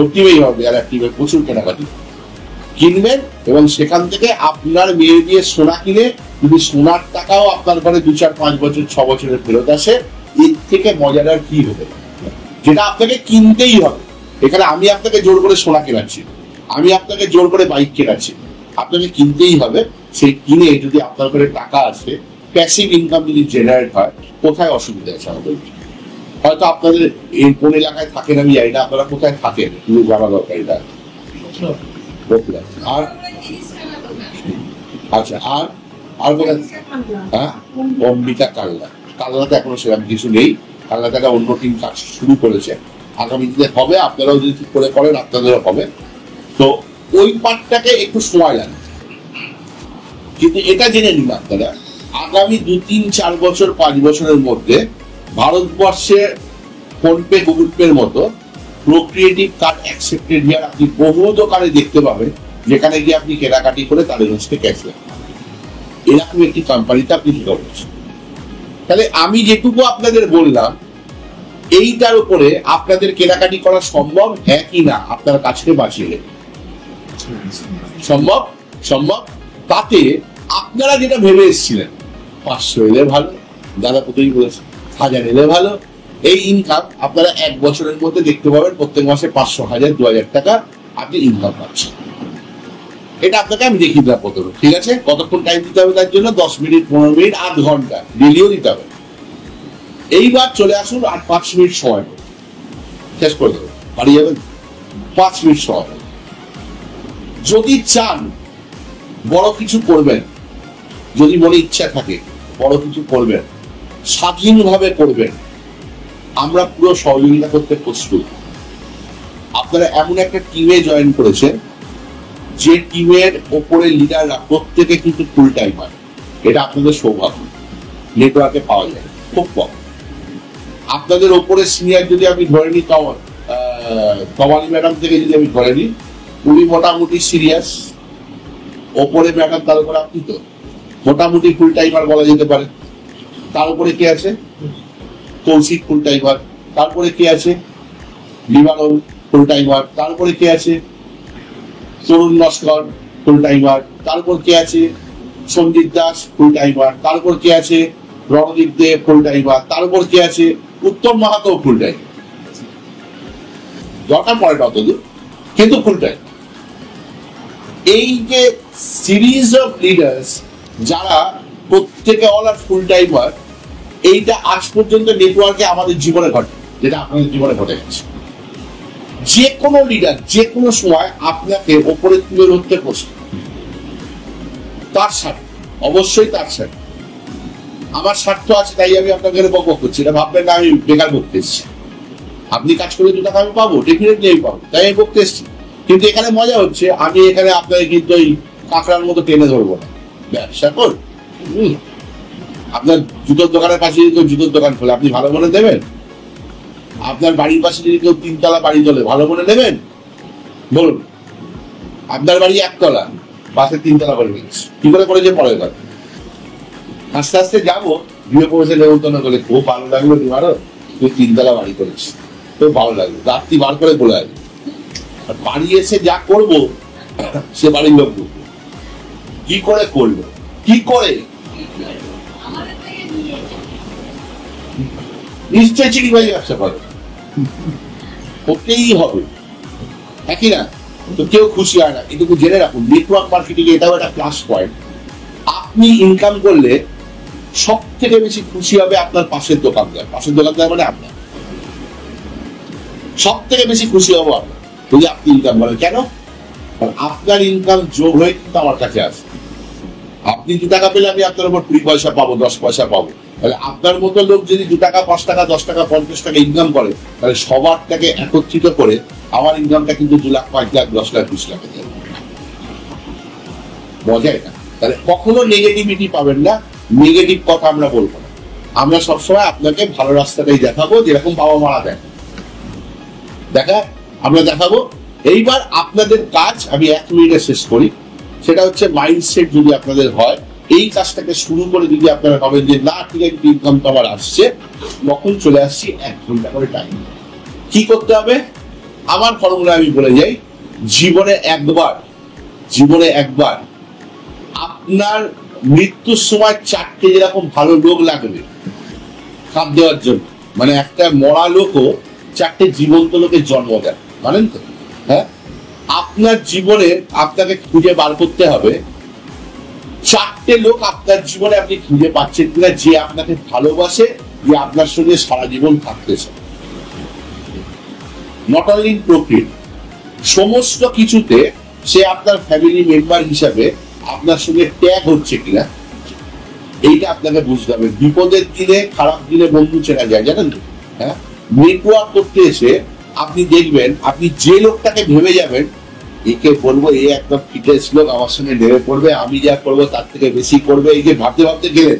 ওটিমেই হবে আর অ্যাক্টিভের প্রচুর কেনাকাটি কিনবেন, এবং সেখান থেকে আপনার মেয়ে দিয়ে সোনা কিনে যদি সোনার টাকাও আপনার ঘরে 2, 4, 5 বছর 6 বছরের ফেরত আসে, এর থেকে মজাদার কি হবে? যেটা আপনাকে কিনতেই হবে। এখানে আমি আপনাকে জোর করে সোনা কেনাচ্ছি, আমি আপনাকে জোর করে বাইক কেনাচ্ছি, আপনাকে কিনতেই হবে। সেই কিনে যদি আপনার ঘরে টাকা আসে, প্যাসিভ ইনকাম যদি জেনারেট হয়, কোথায় অসুবিধা আছে আমাদের? হয়তো আপনাদের এই কোন এলাকায় থাকেন আমি জানি না, আপনারা কোথায় থাকেন কিন্তু জানা দরকার। এটা আর আচ্ছা, আর কোথায়? হ্যাঁ, অম্বিকা কালনাতে এখনো সেরকম কিছু নেই। কালনাতে একটা অন্য টিম কাজ শুরু করেছে, আগামী দিনে হবে। আপনারাও যদি ঠিক করে করেন আপনাদেরও হবে। তো ওই পার্টটাকে একটু সময় লাগে, কিন্তু এটা জেনে নিন আপনারা, আগামী 2, 3, 4 বছর 5 বছরের মধ্যে ভারতবর্ষে ফোনপে, গুগল পের মতো প্রোক্রিয়েটিভ কার্ড অ্যাকসেপ্টেড হিয়ার আপনি বহু দোকানে দেখতে পাবেন, যেখানে গিয়ে আপনি কেনাকাটি করে তাদের হচ্ছে ক্যাশব্যাক। এরকম একটি কোম্পানিতে আপনি ঢুকে পড়েছেন। তাহলে আমি যেটুকু আপনাদের বললাম, এইটার উপরে আপনাদের কেনাকাটি করা সম্ভব, হ্যাঁ কি না? আপনার কাছে বাঁচিয়ে নেবেন। সম্ভব। তাতে আপনারা যেটা ভেবে এসেছিলেন 500 এলে ভালো, দাদা প্রথমেই বলেছে 1000 এলে ভালো, এই ইনকাম আপনারা 1 বছরের মধ্যে দেখতে পাবেন প্রত্যেক মাসে 500, 1000, 2000 টাকা আপনি ইনকাম পাচ্ছেন। এটা আপনাকে আমি দেখিয়ে দেবো প্রথমে, ঠিক আছে? কতক্ষণ টাইম দিতে হবে তার জন্য? 10 মিনিট, 15 মিনিট, 8 ঘন্টা ডেলিও দিতে হবে। এইবার চলে আসুন, আর 5 মিনিট সময় শেষ করে দেবো, বাড়ি যাবেন। 5 মিনিট সময়। যদি চান বড় কিছু করবেন, যদি মনে ইচ্ছা থাকে বড় কিছু করবেন, স্বাধীনভাবে করবেন, আমরা পুরো সহযোগিতা করতে প্রস্তুত। আপনারা এমন একটা টিমে জয়েন করেছেন, যে টিমের ওপরে লিডাররা প্রত্যেকে কিন্তু ফুল টাইম হয়। এটা আপনাদের সৌভাগ্য, নেটওয়ার্কে পাওয়া যায় খুব কম। আপনাদের ওপরে সিনিয়র যদি আমি ধরে নিই, কমালি ম্যাডাম থেকে যদি আমি ধরে নিই, উনি মোটামুটি সিরিয়াস। ওপরে ম্যাডাম, তার উপরে আপনি তো মোটামুটি ফুল টাইমার বলা যেতে পারে। তার উপরে কে আছে? কৌশিক ফুল টাইমার। তারপরে কে আছে? নিবারণ ফুল টাইমার। তারপরে কে আছে? তরুণ নস্কর ফুল টাইমার। তারপর কে আছে? সঞ্জিত দাস ফুল টাইমার। তারপর কে আছে? রণদীপ দেব ফুল টাইমার। তারপর কে আছে? উত্তম মাহাতো ফুল টাইম। দরকার পড়ে না অতদূর, কিন্তু ফুল টাইম। এই যে সিরিজ অফ লিডার্স যারা প্রত্যেকে অল আর ফুল টাইমার, এইটা আজ পর্যন্ত নেটওয়ার্কে আমাদের জীবনে ঘটে, যেটা আপনাদের জীবনে ঘটে গেছে। যে কোনো লিডার যে কোনো সময় আপনাকে ওপরে তুলে ধরতে বসে, তার স্বার্থ, অবশ্যই তার স্বার্থ। আমার স্বার্থ আছে তাই আমি আপনাকে বক করছি, এটা ভাববেন না আমি বেকার বকতে এসেছি। আপনি কাজ করে 2 টাকা আমি পাবো, ডেফিনেটলি আমি পাবো, তাই আমি বকতে এসেছি। কিন্তু এখানে মজা হচ্ছে, আমি এখানে আপনাকে কিন্তু ওই কাঁকড়ার মতো টেনে ধরবো না। ব্যবসা কর, আপনার জুতোর দোকানের পাশে যদি কেউ জুতোর দোকান খোলে, আপনি ভালো মনে দেবেন? আপনার বাড়ির পাশে যদি কেউ 3 তলা বাড়ি তোলে, ভালো মনে নেবেন? বলুন। আপনার বাড়ি 1 তলা, পাশে 3 তলা করে নিচ্ছে, কি করে করেছে পরের কথা। আস্তে আস্তে যাবো, গৃহপ্রবেশে নেমন্তন্ন করে, খুব ভালো লাগলো তোমারও, তুই 3 তলা বাড়ি করেছিস, খুব ভালো লাগলো, রাত্রি বার করে বলে আসবে। আর বাড়ি এসে যা করবো, সে বাড়ির লোক কি করে করলো, কি করে, নিশ্চয় চিড়িবাজি ব্যবসা করে, ওকেই হবে, একই না? তো কেউ খুশি হয় না, এটুকু জেনে রাখুন। নেটওয়ার্ক মার্কেটিং এটাও একটা প্লাস পয়েন্ট। আপনি ইনকাম করলে সব থেকে বেশি খুশি হবে আপনার পাশের দোকানদার। পাশের দোকানদার মানে আপনার, সব থেকে বেশি খুশি হবো আপনার যদি আপনি ইনকাম করেন। কেন? কারণ আপনার ইনকাম যোগ হয়ে কিন্তু আমার কাছে আসে। আপনি 2 টাকা পেলে আমি আপনার উপর 20 পয়সা পাবো, 10 পয়সা পাবো। তাহলে আপনার মতো লোক যদি 2 টাকা, 5 টাকা, 10 টাকা, 50 টাকা ইনকাম করে, তাহলে সবারটাকে একত্রিত করে আমার ইনকামটা কিন্তু 2 লাখ, 5 লাখ, 10 লাখ, 20 লাখে যাবে। মজা এটা। তাহলে কখনো নেগেটিভিটি পাবেন না, নেগেটিভ কথা আমরা বলবো না। আমরা সবসময় আপনাকে ভালো রাস্তাটাই দেখাবো, যেরকম বাবা মারা দেখা আমরা দেখাবো। এইবার আপনাদের কাজ আমি 1 মিনিটে শেষ করি। সেটা হচ্ছে মাইন্ডসেট যদি আপনাদের হয়, এই কাজটাকে শুরু করে যদি আপনারা ভাবেন যে না ঠিক আছে ইনকাম তো আমার আসছে, তখন চলে আসছি 1 ঘন্টা করে টাইম। কি করতে হবে? আমার ফর্মুলা আমি বলে যাই। জীবনে একবার আপনার মৃত্যুর সময় 4টে যেরকম ভালো লোক লাগবে খাপ দেওয়ার জন্য, মানে একটা মরা লোকও 4টে জীবন্ত লোকের জন্ম দেয়, জানেন তো? হ্যাঁ, আপনার জীবনে আপনাকে খুঁজে বার করতে হবে 4টে লোক আপনার জীবনে আপনি খুঁজে পাচ্ছেন কিনা, যে আপনাকে ভালোবাসে, যে আপনার সঙ্গে সারা জীবন থাকতে চায়। নট অনলি ইন প্রকৃতি, সমস্ত কিছুতে সে আপনার ফ্যামিলি মেম্বার হিসাবে আপনার সঙ্গে ট্যাগ হচ্ছে কিনা, এইটা আপনাকে বুঝতে হবে। বিপদের দিনে, খারাপ দিনে বন্ধু চেনা যায়, জানেন তো? হ্যাঁ, নেটওয়ার্ক করতে এসে আপনি দেখবেন, আপনি যে লোকটাকে ভেবে যাবেন একে বলবো এ একদম ফিটেস লোক, আমার সঙ্গে নেমে পড়বে, আমি যা করবো তার থেকে বেশি করবে, এই যে ভাবতে ভাবতে গেলেন,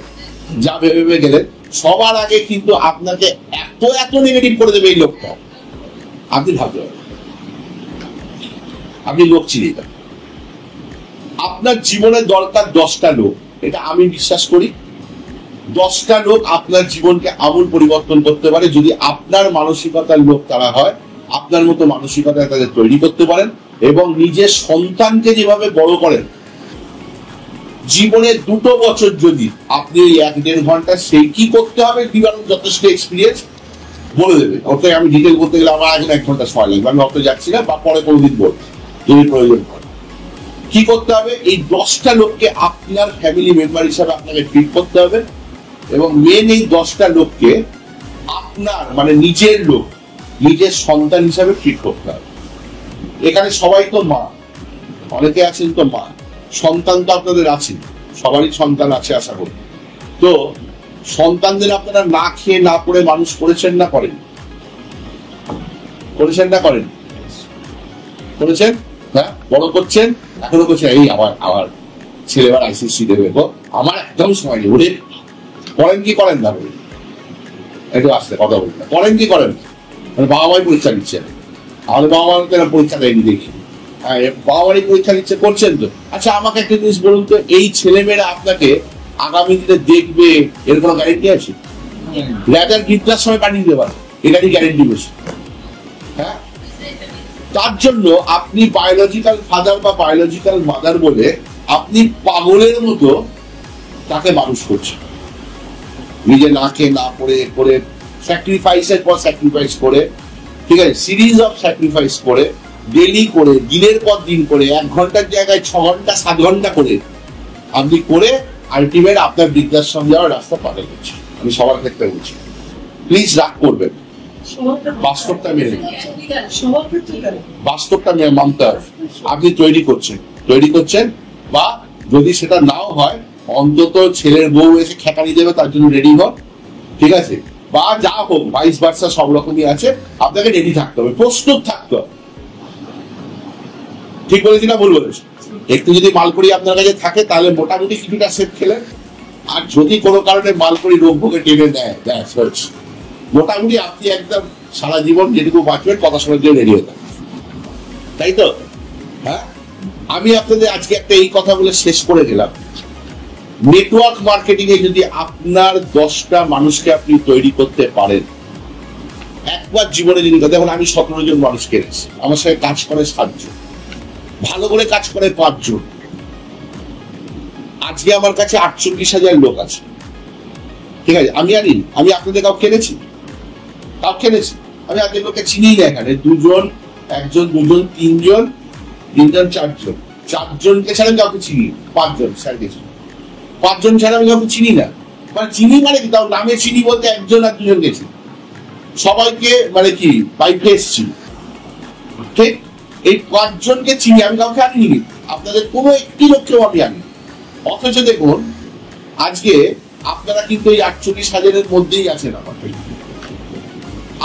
যা ভেবে গেলেন, সবার আগে কিন্তু আপনাকে এত নেগেটিভ করে দেবে এই লোকটা। আপনি ভাবতে পারবেন, আপনি লোক চিনিয়ে যাবেন। আপনার জীবনে দরকার 10টা লোক, এটা আমি বিশ্বাস করি। 10টা লোক আপনার জীবনকে আমূল পরিবর্তন করতে পারে, যদি আপনার মানসিকতার লোক তারা হয়, আপনার মতো মানসিকতা তাদের তৈরি করতে পারেন, এবং নিজের সন্তানকে যেভাবে বড় করেন, জীবনে 2 বছর যদি আপনি 1-1.5 ঘন্টা সেই কি করতে হবে, দিবান যথেষ্ট এক্সপিরিয়েন্স বলে দেবে। ওটাই আমি ডিটেল করতে গেলে আমার আগে 1 ঘন্টা সময় লাগবে, আমি অত যাচ্ছি না, বা পরে কোনোদিন বলবো যদি প্রয়োজন পড়ে। কি করতে হবে? এই 10টা লোককে আপনার ফ্যামিলি মেম্বার হিসাবে আপনাকে ট্রিট করতে হবে, এবং মেন এই 10টা লোককে আপনার মানে নিজের লোক, নিজের সন্তান হিসাবে ট্রিট করতে হবে। এখানে সবাই তো মা, অনেকে আছেন তো মা, সন্তান তো আপনাদের আছেন, সবারই সন্তান আছে আশা করি। তো সন্তানদের আপনারা না খেয়ে না পড়ে মানুষ করেছেন না করেন? করেছেন? হ্যাঁ, বড় করছেন, এখনো করছেন। এই আমার ছেলে এবার আইসিসি দেবে, আমার একদম সময় নেই। ওরে করেন কি করেন না? একটু আসতে কথা বলতে করেন কি করেন? মানে বাবা মাই পরীক্ষা দিচ্ছেন, আমাদের বাবা মা পরীক্ষা দেয়নি দেখি। হ্যাঁ, বাবা মাই পরীক্ষা দিচ্ছে, করছেন তো। আচ্ছা, আমাকে একটা জিনিস বলুন তো, এই ছেলেমেয়েরা আপনাকে আগামী দিনে দেখবে এর কোনো গ্যারেন্টি আছে? ল্যাটার গিফটার সময় পাঠিয়ে দিতে পারে, এটারই গ্যারেন্টি বেশি। হ্যাঁ, তার জন্য আপনি বায়োলজিক্যাল ফাদার বা বায়োলজিক্যাল মাদার বলে আপনি পাগলের মতো তাকে মানুষ করছেন, নিজে না খেয়ে না পড়ে করে, স্যাক্রিফাইসের পর স্যাক্রিফাইস করে ঠিক আছে, সিরিজ অফ স্যাক্রিফাইস করে, ডেলি করে, দিনের পর দিন করে, 1 ঘন্টার জায়গায় 6 ঘন্টা 7 ঘন্টা করে আপনি করে আলটিমেট আপনার বৃদ্ধাশ্রম যাওয়ার রাস্তা পাবে করছি। আমি সবার ক্ষেত্রে বলছি, প্লিজ রাগ করবেন, বাস্তবটা মেনে নিন, বাস্তবটা মানতে হবে। আপনি তৈরি করছেন বা যদি সেটা নাও হয় অন্তত ছেলের বউ এসে খেকানি দেবে তার জন্য রেডি হন, ঠিক আছে, বা যা হোক ভাইস ভার্সা সব রকমই আছে, আপনাকে রেডি থাকতে হবে, প্রস্তুত থাকতে হবে। ঠিক বলেছি না ভুল বলেছি? একটু যদি মালকড়ি আপনার কাছে থাকে তাহলে মোটামুটি কিছুটা সেট খেলেন, আর যদি কোনো কারণে মালকড়ি রোগ ভোগে টেনে দেয় মোটামুটি আপনি একদম সারা জীবন যেটুকু বাঁচবেন কথা শোনার জন্য রেডি হতেন, তাই তো? হ্যাঁ, আমি আপনাদের আজকে একটা এই কথা বলে শেষ করে গেলাম। নেটওয়ার্ক মার্কেটিং এ যদি আপনার 10টা মানুষকে আপনি তৈরি করতে পারেন একবার জীবনে, যদি দেখুন আমি 17 জন মানুষ কিনেছি, আমার সাথে কাজ করে 7 জন, ভালো করে কাজ করে 5 জন, আজকে আমার কাছে 48,000 লোক আছে, ঠিক আছে। আমি আপনাদের কাউ কিনেছি, আমি আগে লোককে চিনি না এখানে, 2 জন, 1 জন, 2 জন, 3 জন, 3 জন, 4 জন, 4 জনকে ছাড়া আমি কাউকে চিনি, 5 জন স্যার গেছি, 5 জন ছাড়া আমি কাউকে চিনি না, মানে চিনি মানে কি, তাও নামে চিনি বলতে 1 জন আর 2 জন গেছি, সবাইকে মানে কি বাই ফেস চিনি, ঠিক। এই 5 জনকে চিনি, আমি কাউকে আনিনি, আপনাদের কোনো একটি লোককেও আমি আনি। অথচ দেখুন আজকে আপনারা কিন্তু এই 48,000-এর মধ্যেই আছেন।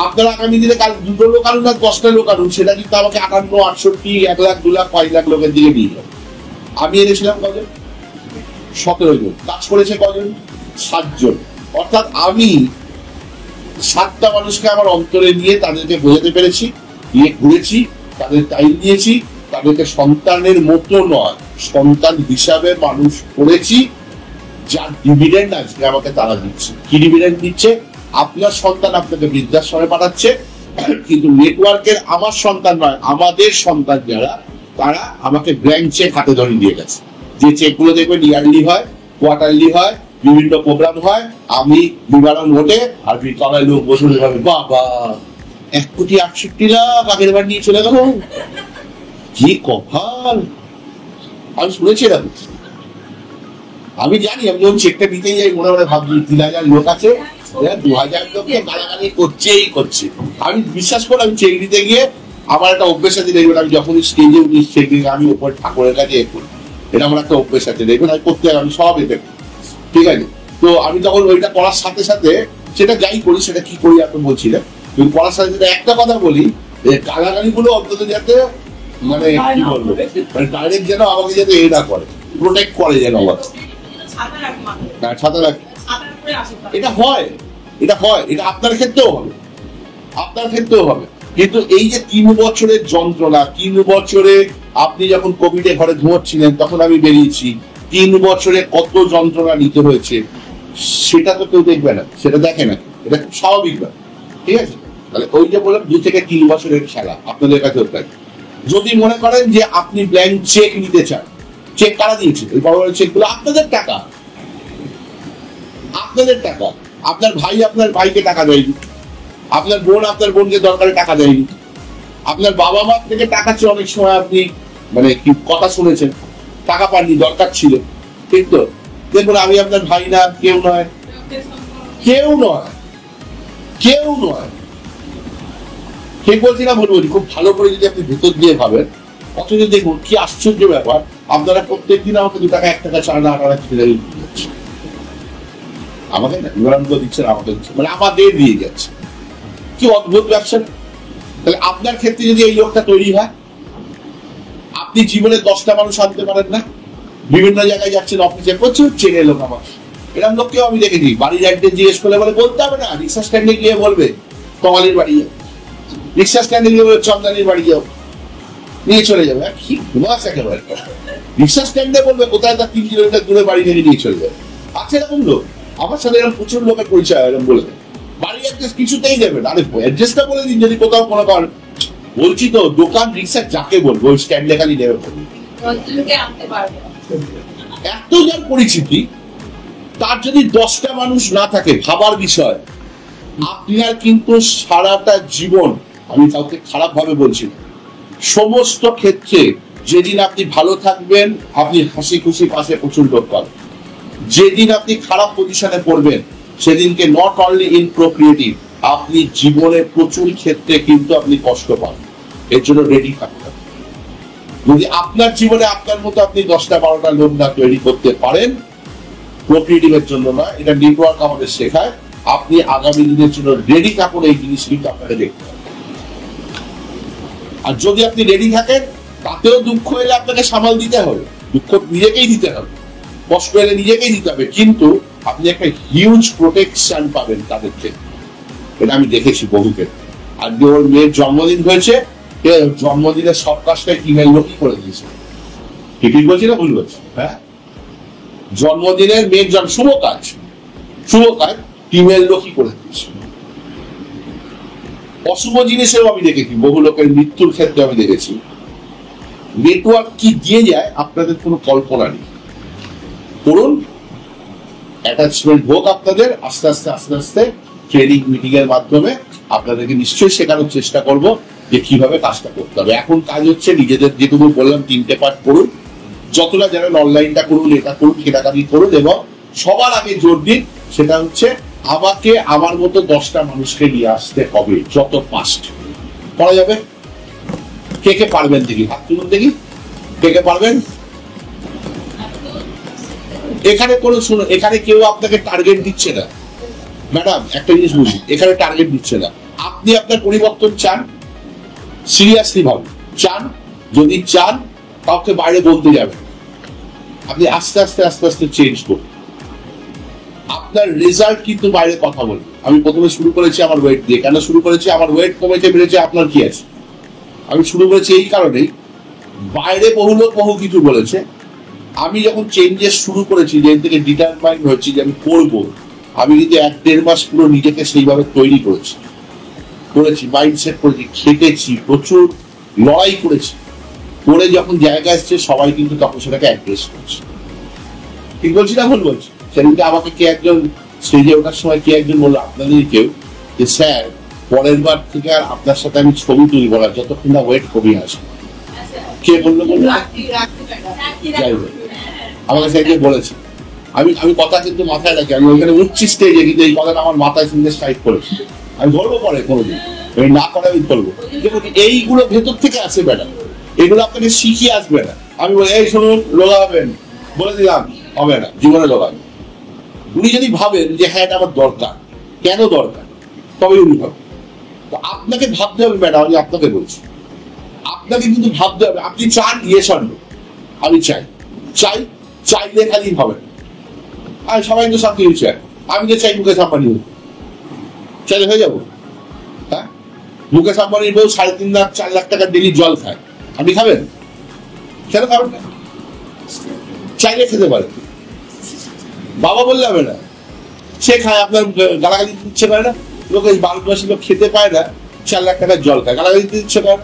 আপনারা আগামী দিনে 2টো লোক আনুন আর 10টা লোক আনুন, সেটা কিন্তু আমাকে 58, 68, 1 লাখ, 2 লাখ, 5 লাখ লোকের দিকে নিয়ে যাবে। আমি এনেছিলাম কজন? 17 জন। কাজ করেছে কজন? 7 জন। অর্থাৎ আমি 7টা মানুষকে আমার অন্তরে নিয়ে তাদেরকে বোঝাতে পেরেছি, নিয়ে ঘুরেছি, তাদের টাইম দিয়েছি, তাদেরকে সন্তানের মতো নয় সন্তান হিসাবে মানুষ করেছি, যার ডিভিডেন্ড আজকে আমাকে তারা দিচ্ছে। কি ডিভিডেন্ড দিচ্ছে? আপনার সন্তান আপনাকে বৃদ্ধাশ্রমে পাঠাচ্ছে, কিন্তু নেটওয়ার্কের আমার সন্তান নয়, আমাদের সন্তান যারা, তারা আমাকে ব্ল্যাঙ্ক চেক হাতে ধরে দিয়ে গেছে। যে চেকগুলো দেখবেন ইয়ারলি হয়, কোয়ার্টারলি হয়, বিভিন্ন প্রোগ্রাম হয়, আমি বিবরণ ঘটে আর তলায় লোক বসে ভাবে বাবা 1,68,00,000 আগের বার নিয়ে চলে গেল, কি কপাল। আমি শুনেছি এরকম, আমি জানি, আমি যখন চেকটা নিতে যাই মনে মনে ভাবছি 3,000 লোক আছে, 2,000 লোককে গালাগালি করছে। আমি বিশ্বাস করে আমি চেক নিতে গিয়ে আমার একটা অভ্যেস আছে, দেখবেন আমি যখন স্টেজে উঠি চেক নিয়ে আমি ওপর ঠাকুরের কাছে করি, এটা আমার একটা অভ্যেস আছে, দেখবেন আমি করতে আমি সব এতে, ঠিক আছে। তো আমি তখন ওইটা করার সাথে সাথে সেটা যাই করি, সেটা কি করি আপনি বলছিলেন, কিন্তু করার সাথে সাথে একটা কথা বলি, গালাগালি গুলো অন্তত যাতে মানে কি বলবো, মানে ডাইরেক্ট যেন আমাকে যাতে এ না করে, প্রোটেক্ট করে যেন আমার ছাতা রাখে। এটা হয়, এটা আপনার ক্ষেত্রেও হবে, কিন্তু এই যে 3 বছরের যন্ত্রণা, 3 বছরে আপনি যখন কোভিডে ঘরে ঘুমোচ্ছিলেন তখন আমি বেরিয়েছি, 3 বছরে কত যন্ত্রণা নিতে হয়েছে সেটা তো কেউ দেখবে না, সেটা দেখে না, এটা খুব স্বাভাবিক ব্যাপার, ঠিক আছে। তাহলে ওই যে বললাম 2 থেকে 3 বছরের খেলা আপনাদের কাছে হতে পারে। যদি মনে করেন যে আপনি ব্ল্যাঙ্ক চেক নিতে চান, চেক কারা দিয়েছে? এই বড় বড় চেকগুলো আপনাদের টাকা, আপনার ভাই আপনার ভাইকে টাকা দেয়নি, আপনার বোন আপনার বোনকে দরকারে টাকা দেয়নি, আপনার বাবা মা থেকে টাকা চেয়ে অনেক সময় আপনি মানে কি কথা শুনেছেন, টাকা পাননি, দরকার ছিল, ঠিক তো? দেখুন আমি আপনার ভাই না, কেউ নয়, ঠিক বলছি না ভুল বলছি? খুব ভালো করে যদি আপনি ভেতর দিয়ে ভাবেন, অথচ দেখুন কি আশ্চর্য ব্যাপার, আপনারা প্রত্যেকদিন আমাকে 2 টাকা 1 টাকা 4 টাকা দিচ্ছে, আমাকে না বিবরণ দিচ্ছেন, আমাকে দিচ্ছে, মানে আমাদের দিয়ে যাচ্ছে, কি অদ্ভুত ব্যবসা। তাহলে আপনার ক্ষেত্রে যদি এই লোকটা তৈরি হয়, আপনি জীবনে 10টা মানুষ আনতে পারেন না, বিভিন্ন জায়গায় যাচ্ছেন, অফিসে প্রচুর চেনে লোক আমার, এরকম লোককেও আমি দেখেছি, বাড়ির অ্যাড্রেস জিজ্ঞেস করলে বলে বলতে হবে না, রিক্সা স্ট্যান্ডে গিয়ে বলবে কমালির বাড়ি যাও, রিক্সা স্ট্যান্ডে গিয়ে বলবে চন্দানির বাড়ি যাও, নিয়ে চলে যাবে। কি ঘুমাস একেবারে, রিক্সা স্ট্যান্ডে বলবে কোথায় তার 3 কিলোমিটার দূরে বাড়ি থেকে নিয়ে চলে যাবে। আছে এরকম লোক, আমার সাথে এরকম প্রচুর লোকের পরিচয় এরকম বলে দেয়, বাড়ির অ্যাড্রেস কিছুতেই দেবেন, আরে অ্যাড্রেসটা বলে দিন, যদি কোথাও কোনো কারণ বলছি তো দোকান রিক্সা যাকে বলবো ওই স্ট্যান্ডে খালি নেবে, এত যার পরিচিতি, তার যদি 10টা মানুষ না থাকে, ভাবার বিষয়, আপনার কিন্তু সারাটা জীবন আমি কাউকে খারাপ ভাবে বলছি না। সমস্ত ক্ষেত্রে যেদিন আপনি ভালো থাকবেন, আপনি হাসি খুশি পাশে প্রচুর লোক পাবেন। যেদিন আপনি খারাপ পজিশনে পড়বেন, সেদিনকে নট অনলি ইন প্রক্রিয়েটিভ, আপনি জীবনে প্রচুর ক্ষেত্রে কিন্তু আপনি কষ্ট পাবেন। এর জন্য রেডি থাকতে হবে। যদি আপনার জীবনে আপনার মতো আপনি 10টা 12টা লোক না তৈরি করতে পারেন, প্রক্রিয়েটিভের জন্য না, এটা নেটওয়ার্ক আমাদের শেখায়, আপনি আগামী দিনের জন্য রেডি থাকুন। এই জিনিস কিন্তু আপনাকে দেখতে হবে। আর যদি আপনি রেডি থাকেন, তাতেও দুঃখ এলে আপনাকে সামাল দিতে হবে, দুঃখ নিজেকেই দিতে হবে, কষ্ট এলে নিজেকেই দিতে হবে, কিন্তু আপনি একটা হিউজ প্রোটেকশন পাবেন তাদের থেকে। এটা আমি দেখেছি বহু ক্ষেত্রে। আজকে ওর মেয়ের জন্মদিন হয়েছে, জন্মদিনের সব কাজটা ইমেল লোকই করে দিয়েছে। ঠিক বলছি না ভুল বলছি? হ্যাঁ, জন্মদিনের মেয়ের শুভ কাজ ইমেল লোকই করে দিয়েছে। অশুভ জিনিসেও আমি দেখেছি, বহু লোকের মৃত্যুর ক্ষেত্রে আমি দেখেছি। নেটওয়ার্ক কি দিয়ে যায় আপনাদের কোনো কল্পনা নেই। করুন, অ্যাটাচমেন্ট হোক আপনাদের, আস্তে আস্তে ট্রেনিং মিটিং এর মাধ্যমে আপনাদেরকে নিশ্চয়ই শেখানোর চেষ্টা করব যে কিভাবে কাজটা করতে হবে। এখন কাজ হচ্ছে নিজেদের, যেটুকু বললাম 3টে পার্ট করুন, যতটা জানেন অনলাইনটা করুন, এটা করুন, কেনাকাটি করুন, এবং সবার আগে জোর দিন সেটা হচ্ছে আমাকে আমার মতো 10টা মানুষকে নিয়ে আসতে হবে, যত ফাস্ট করা যাবে। কে পারবেন দেখি, হাত তুলুন দেখি, কে পারবেন। এখানে কোনো শুনুন, এখানে কেউ আপনাকে টার্গেট দিচ্ছে না ম্যাডাম, একটা জিনিস বুঝুন, এখানে টার্গেট দিচ্ছে না। আপনি আপনার পরিবর্তন চান, সিরিয়াসলি ভাবে চান, যদি চান কাউকে বাইরে বলতে যাবেন, আপনি আস্তে আস্তে চেঞ্জ করুন। আপনার রেজাল্ট কিন্তু বাইরে কথা বলবে। আমি প্রথমে শুরু করেছি আমার ওয়েট দিয়ে। কেন শুরু করেছি? আমার ওয়েট কমেছে, বেড়েছে, আপনার কি আছে? আমি শুরু করেছি এই কারণেই, বাইরে বহু লোক বহু কিছু বলেছে। আমি যখন চেঞ্জেস শুরু করেছি, যে থেকে ডিটারমাইন্ড হচ্ছি যে আমি করবো, আমি কিন্তু 1-1.5 মাস পুরো নিজেকে সেইভাবে তৈরি করেছি, মাইন্ডসেট করেছি, খেটেছি, প্রচুর লড়াই করেছি, করে যখন জায়গা এসছে সবাই কিন্তু তখন সেটাকে অ্যাড্রেস করছে। ঠিক বলছি না ভুল বলছি? সেদিনকে আমাকে কে একজন স্টেজে ওঠার সময় কে একজন বললো, আপনাদের কেউ, যে স্যার পরের বার থেকে আর আপনার সাথে আমি ছবি তুলবো না যতক্ষণ না ওয়েট কমে আসবে। কে বললো? যাই হোক, আমার কাছে একজন বলেছে। আমি কথা কিন্তু মাথায় রাখি, আমি ওইখানে উঠছি স্টেজে, কিন্তু এই কথাটা আমার মাথায় শুনতে স্ট্রাইক করেছি। আমি ধরবো পরে কোনোদিন, না করে আমি ধরবো। দেখুন, এইগুলো ভেতর থেকে আসে ম্যাডাম, এগুলো আপনাকে শিখিয়ে আসবে না। আমি বলি, এই শুনুন, রোগা হবেন, বলে দিলাম, হবে না, জীবনে রোগা। উনি যদি ভাবেন যে হ্যাঁ এটা আমার দরকার, কেন দরকার, তবে উনি ভাবেন। তো আপনাকে ভাবতে হবে ম্যাডাম, আমি আপনাকে বলছি, আপনাকে কিন্তু ভাবতে হবে। আপনি চান, ইয়েস অর নো? আমি চাইলে খালি হবে না। আর সবাই তো সব কিছু চায়। আমি তো চাই মুকেশ আম্বানি হতে, চাইলে হয়ে যাবো? হ্যাঁ, মুকেশ আম্বানির বউ 3.5 লাখ 4 লাখ টাকা ডেলি জল খায়, আপনি খাবেন? কেন খাবেন না? চাইলে খেতে পারে, বাবা বললে হবে না। সে খায়, আপনার গালাগালি দিতে ইচ্ছে করে না? লোক এই 12 মাসে লোক খেতে পায় না, 4 লাখ টাকার জল খায়, গালাগালি দিতে ইচ্ছে করে,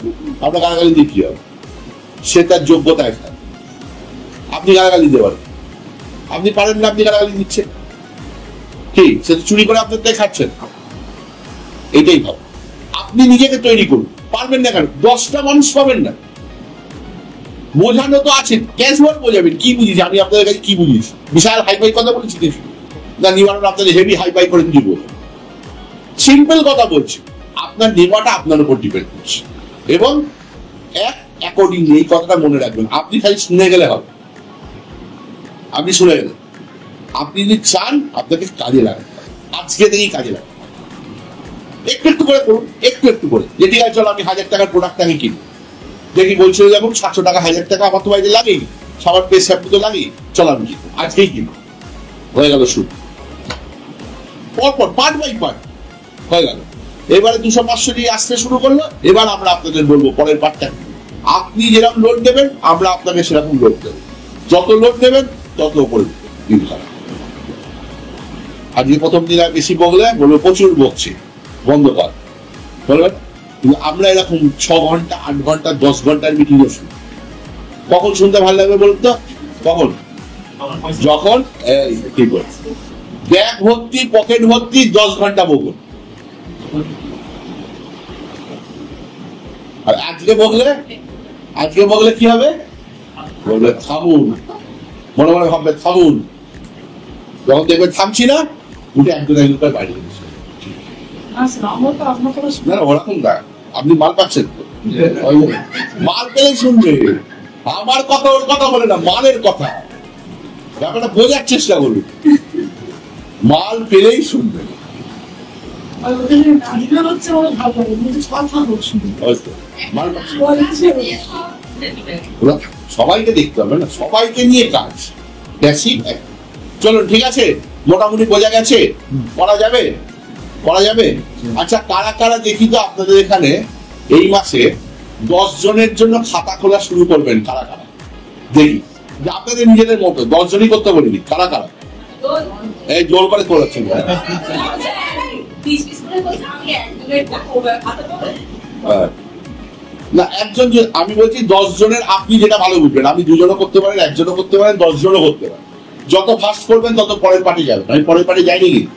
আপনার গালাগালি দিয়ে কি হবে? সে তার যোগ্যতায় খায়, আপনি গালাগালি দিতে পারেন, আপনি পারেন না, আপনি গালাগালি দিচ্ছেন, কি সে চুরি করে আপনার তাই খাচ্ছেন? এটাই ভাব। আপনি নিজেকে তৈরি করুন। পারবেন না কেন? 10টা মানুষ পাবেন না, বোঝানো তো আছে, ক্যাজুয়াল বোঝাবেন। কি বুঝিয়েছি আমি আপনাদের কাছে? কি বুঝিয়েছি? বিশাল হাইফাই কথা বলেছি কিছু না, নিবারণ আপনাদের হেভি হাইফাই করে দিব। সিম্পল কথা বলছি, আপনার নেওয়াটা আপনার উপর ডিপেন্ড করছে, এবং অ্যাকর্ডিংলি এই কথাটা মনে রাখবেন। আপনি খালি শুনে গেলে হবে, আপনি শুনে গেলেন। আপনি যদি চান, আপনাকে কাজে লাগান, আজকে থেকেই কাজে লাগান, একটু করে করুন, একটু করে। যে ঠিক আছে, চলো আমি 1000 টাকার প্রোডাক্ট আমি কিনি, দেখি বলছিল যেমন 700 টাকা 1000 টাকা আমার তো বাড়িতে লাগেই, সবার পেস শ্যাম্পু তো লাগেই, চলো আমি কিনবো, আজকেই কিনবো। হয়ে গেল শুরু, পরপর পার্ট বাই পার্ট হয়ে গেল। এবারে 200-500 দিয়ে আসতে শুরু করলো। এবার আমরা আপনাদের বলবো পরের পার্টটা, আপনি যেরকম লোড দেবেন আমরা আপনাকে সেরকম লোড দেবো, যত লোড দেবেন তত উপরে দিন খারাপ। আজকে প্রথম দিন আর বেশি বকলে বলবো প্রচুর বকছি, বন্ধ কর বলবেন। কিন্তু আমরা এরকম 6 ঘন্টা 8 ঘন্টা 10 ঘন্টার মিটিং শুনি। কখন শুনতে ভালো লাগবে বলুন তো? কখন? যখন ঠিক বলছে, ব্যাগ ভর্তি, পকেট ভর্তি, 10 ঘন্টা বকুন। আর আজকে বগলে কি হবে? বলবে থামুন, মনে মনে ভাববে থামুন। যখন দেখবে থামছি না, উঠে একজন করে বাইরে গেছে। না ওরকম না, আপনি মাল পাচ্ছেন তো, মাল পেলে শুনবে। আমার কথা ওর কথা বলে না, মালের কথা। ব্যাপারটা বোঝার চেষ্টা করুন, মাল পেলেই শুনবে। সবাইকে দেখতে হবে না, সবাইকে নিয়ে কাজ। চলুন ঠিক আছে, মোটামুটি বোঝা গেছে, করা যাবে। আচ্ছা কারা কারা দেখি তো আপনাদের এখানে এই মাসে 10 জনের জন্য খাতা খোলা শুরু করবেন? কারা কারা দেখি, যে আপনাদের নিজেদের মতো 10 জনই করতে বলিনি, কারা কারা এই জোর করে করেছেন? না একজন, আমি বলছি 10 জনের আপনি যেটা ভালো বুঝবেন। আমি 2 জনও করতে পারেন, 1 জনও করতে পারেন, 10 জনও করতে পারেন। যত ফার্স্ট করবেন তত পরের পার্টি যাবেন। আমি পরের পার্টি যাইনি, কিন্তু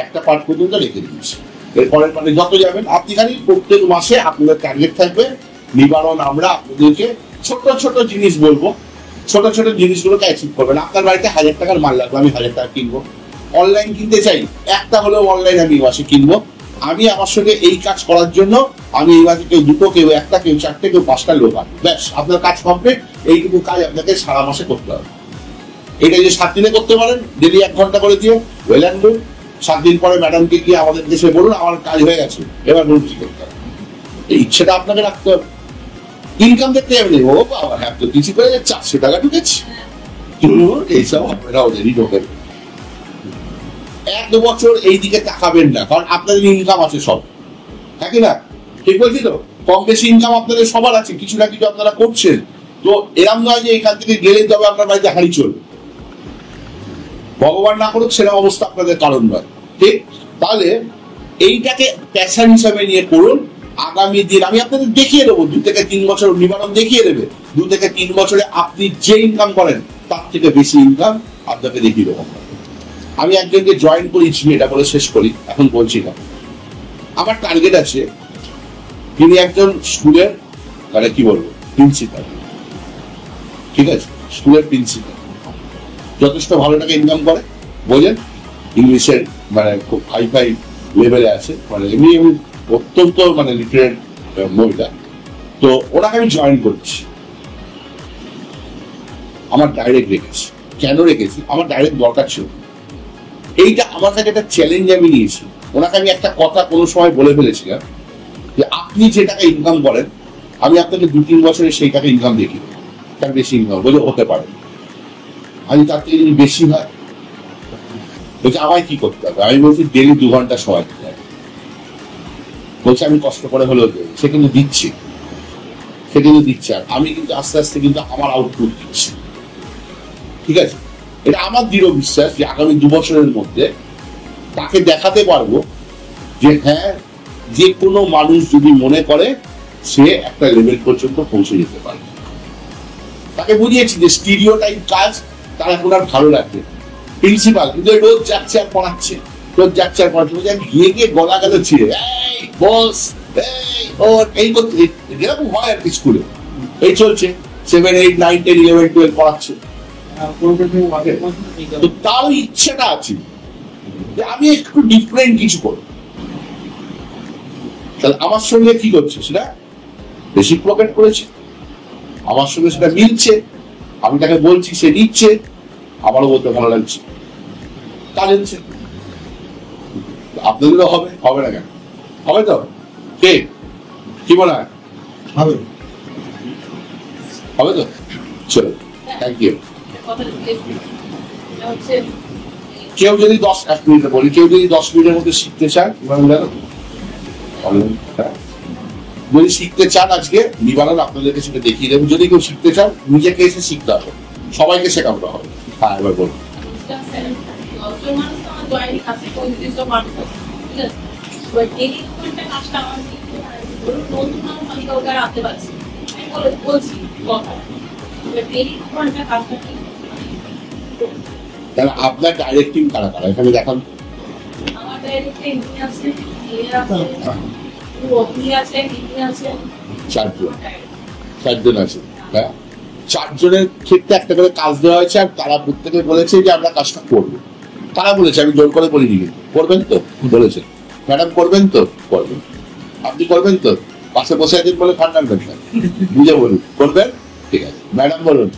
একটা পার্ট পর্যন্ত রেখে দিয়েছি। এর পরের পার্টি যত যাবেন, আপনি খালি প্রত্যেক মাসে আপনাদের টার্গেট থাকবে নিবারণ। আমরা আপনাদেরকে ছোট ছোট জিনিস বলবো, ছোট ছোট জিনিসগুলোকে অ্যাচিভ করবেন। আপনার বাড়িতে 1000 টাকার মাল লাগলো, আমি 1000 টাকা কিনবো। অনলাইন কিনতে চাই, একটা হলেও অনলাইন আমি এই মাসে কিনবো। আমি আমার সঙ্গে এই কাজ করার জন্য আমি এই মাসে কেউ 2টো, কেউ 1টা, কেউ 4টে, কেউ 5টা লোক আছে, ব্যাস আপনার কাজ কমপ্লিট। এইটুকু কাজ আপনাকে সারা মাসে করতে হবে। এটা যে 7 দিনে করতে পারেন, ডেলি 1 ঘন্টা করে দিয়ে, ওয়েল অ্যান্ড গুড। 7 দিন পরে ম্যাডামকে গিয়ে আমাদের দেশে বলুন আমার কাজ হয়ে গেছে, এবার বলুন কি করতে হবে। এই ইচ্ছেটা আপনাকে রাখতে হবে। ইনকাম দেখতে যাবেন, ও বাবা হ্যাঁ তো কিছু করে 400 টাকা ঢুকেছে, এইসব আপনারা ওদেরই ঢোকেন। 1 বছর এই দিকে তাকাবেন না, কারণ আপনাদের ইনকাম আছে সব, হ্যাঁ কি না? ঠিক বলছি তো? কম বেশি ইনকাম আপনাদের সবার আছে, কিছু না কিছু আপনারা করছেন। তো এরম নয় যে এখান থেকে গেলে তবে আপনার বাড়িতে হাঁড়ি চলবে। ভগবান না করুক সেরকম অবস্থা আপনাদের কারণ নয়, ঠিক? তাহলে এইটাকে প্যাশন হিসাবে নিয়ে করুন। আগামী দিন আমি আপনাদের দেখিয়ে দেবো, 2 থেকে 3 বছর নিবারণ দেখিয়ে দেবে। 2 থেকে 3 বছরে আপনি যে ইনকাম করেন তার থেকে বেশি ইনকাম আপনাকে দেখিয়ে দেবো। আমি একজনকে জয়েন করেছি, এটা বলে শেষ করি, এখন বলছি না। আমার টার্গেট আছে, তিনি একজন স্কুলের মানে কি বলবো প্রিন্সিপাল, ঠিক আছে? স্কুলের প্রিন্সিপাল, যথেষ্ট ভালো টাকা ইনকাম করে, বোঝেন, ইংলিশের মানে খুব হাই লেভেলে আছে, মানে এমনি অত্যন্ত মানে লিটারেট মহিলা। তো ওনাকে আমি জয়েন করছি, আমার ডাইরেক্ট রেখেছি। কেন রেখেছি? আমার ডাইরেক্ট দরকার ছিল। এইটা আমার কাছে একটা চ্যালেঞ্জ আমি নিয়েছি। ওনাকে আমি একটা কথা কোনো সময় বলে ফেলেছিলাম যে আপনি যে টাকা ইনকাম করেন, আমি আপনাকে 2-3 বছরে সেই টাকা ইনকাম দেখি, তার বেশি ইনকাম বলে হতে পারে। আমি তার থেকে যদি বেশি হয়, বলছি আমায় কি করতে হবে? আমি বলছি ডেলি 2 ঘন্টা সময় দিতে হবে। বলছে আমি কষ্ট করে হলেও দেবো। সে কিন্তু দিচ্ছে, আর আমি কিন্তু আস্তে আস্তে কিন্তু আমার আউটপুট দিচ্ছি, ঠিক আছে? এটা আমার দৃঢ় বিশ্বাস যে আগামী 2 বছরের মধ্যে তাকে দেখাতে পারবো যে হ্যাঁ, যে কোনো মানুষ যদি মনে করে সে একটা লেভেল পর্যন্ত পৌঁছে যেতে পারে। তাকে বুঝিয়েছি যে স্টিরিওটাইপ কাজ তার এখন আর ভালো লাগবে। প্রিন্সিপাল কিন্তু রোজ যাচ্ছে আর পড়াচ্ছে, গিয়ে গলা গেল ছিঁড়ে, এই বস, এই করতে যেরকম হয় আর কি স্কুলে। এই চলছে 7, 8, 9, 10, 11, 12 পড়াচ্ছে। তো তার ইচ্ছেটা আছে যে আমি একটু ডিফারেন্ট কিছু করব। তাহলে আমার সঙ্গে কি করছে সেটা রেসিপ্রোকেট করেছে, আমার সঙ্গে সেটা মিলছে, আমি তাকে বলছি, সে নিচ্ছে, আমারও বলতে ভালো লাগছে, কাজ হচ্ছে। আপনাদেরও হবে না কেন? হবে তো? কে কি বলা হবে তো? চলো, থ্যাংক ইউ। কেউ যদি 1 মিনিটে বলি, কেউ যদি 10 মিনিটের মধ্যে শিখতে চান, যদি শিখতে চান আজকে নিবারণ আপনাদেরকে সেটা দেখিয়ে দেবো। যদি কেউ শিখতে চান, নিজেকে এসে শিখতে হবে, সবাইকে শেখাতে হবে। হ্যাঁ এবার বলুন। তাহলে আপনার ডাইরেক্টিং কারা এখানে দেখান? আমার ডাইরেক্টিং আছে, আছে, আছে, আছে, চারজন আছে, হ্যাঁ। 4 জনের ক্ষেত্রে একটা করে কাজ দেওয়া হয়েছে, আর তারা প্রত্যেকে বলেছে যে আমরা কাজটা করবো। তারা বলেছে, আমি জোর করে বলিনি, কিন্তু করবেন তো বলেছেন, ম্যাডাম করবেন তো, করবেন, আপনি করবেন তো, পাশে বসে আছেন বলে ঠান্ডার ব্যাপার, বুঝে বলুন করবেন, ঠিক আছে। ম্যাডাম বলুন,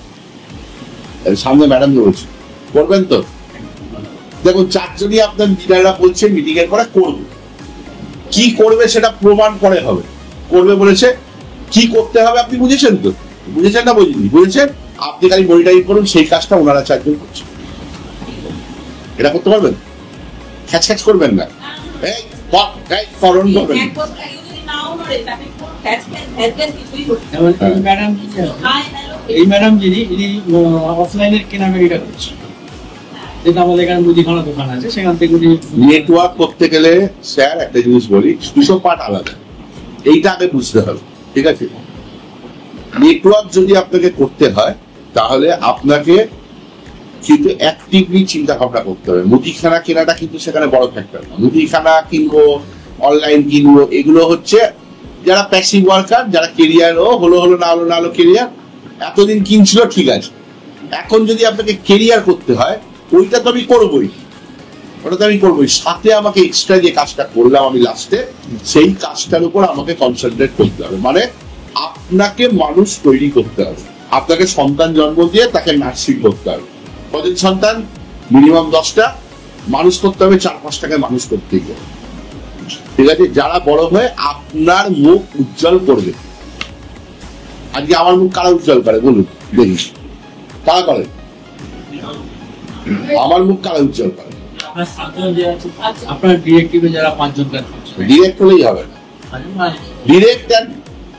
সামনে ম্যাডাম বলছে করবেন তো। দেখুন 4 জনই আপনার লিডাররা বলছে মিটিং এর পরে করবে, কি করবে সেটা প্রমাণ করে হবে, করবে বলেছে, কি করতে হবে আপনি বুঝেছেন তো, বুঝেছেন না বুঝিনি, বুঝেছেন, আপনি খালি মনিটরিং করুন, সেই কাজটা ওনারা 4 জন করছে। এটা করতে পারবেন, খ্যাচ খ্যাচ করবেন না, করণ করবেন। এই ম্যাডাম যিনি অফলাইনের কেনাকাটা করছেন, যেটা আমাদের এখানে মুদিখানা দোকান আছে, সেখান থেকে নেটওয়ার্ক করতে গেলে স্যার একটা জিনিস বলি, দুটো পার্ট আলাদা, এইটা আগে বুঝতে হবে, ঠিক আছে। নেটওয়ার্ক যদি আপনাকে করতে হয় তাহলে আপনাকে কিন্তু অ্যাক্টিভলি চিন্তা ভাবনা করতে হবে। মুদিখানা কেনাটা কিন্তু সেখানে বড় ফ্যাক্টর না, মুদিখানা কিনবো, অনলাইন কিনবো, এগুলো হচ্ছে যারা প্যাসিভ ওয়ার্কার, যারা কেরিয়ারও হলো না হলো কেরিয়ার, এতদিন কিনছিল ঠিক আছে, এখন যদি আপনাকে কেরিয়ার করতে হয়, ওইটা তো আমি করবোই, ওটা তো আমি করবোই, সাথে আমাকে এক্সট্রা যে কাজটা করলাম আমি লাস্টে, সেই কাজটার উপর আমাকে কনসেন্ট্রেট করতে হবে। মানে আপনাকে মানুষ তৈরি করতে হবে, আপনাকে সন্তান জন্ম দিয়ে তাকে নার্সিং করতে হবে। কদিন সন্তান? মিনিমাম 10টা, মানুষ করতে হবে 4-5টাকে মানুষ করতে হবে, ঠিক আছে। যারা বড় হয়ে আপনার মুখ উজ্জ্বল করবে। আজকে আমার মুখ কারা উজ্জ্বল করে বলুন দেখি, কারা করে? আমার মুখ কারা উজ্জ্বল করে? আপনার ডিরেক্টিভে যারা 5 জন কাজ করছে, ডিরেক্ট হলেই হবে না, ডিরেক্ট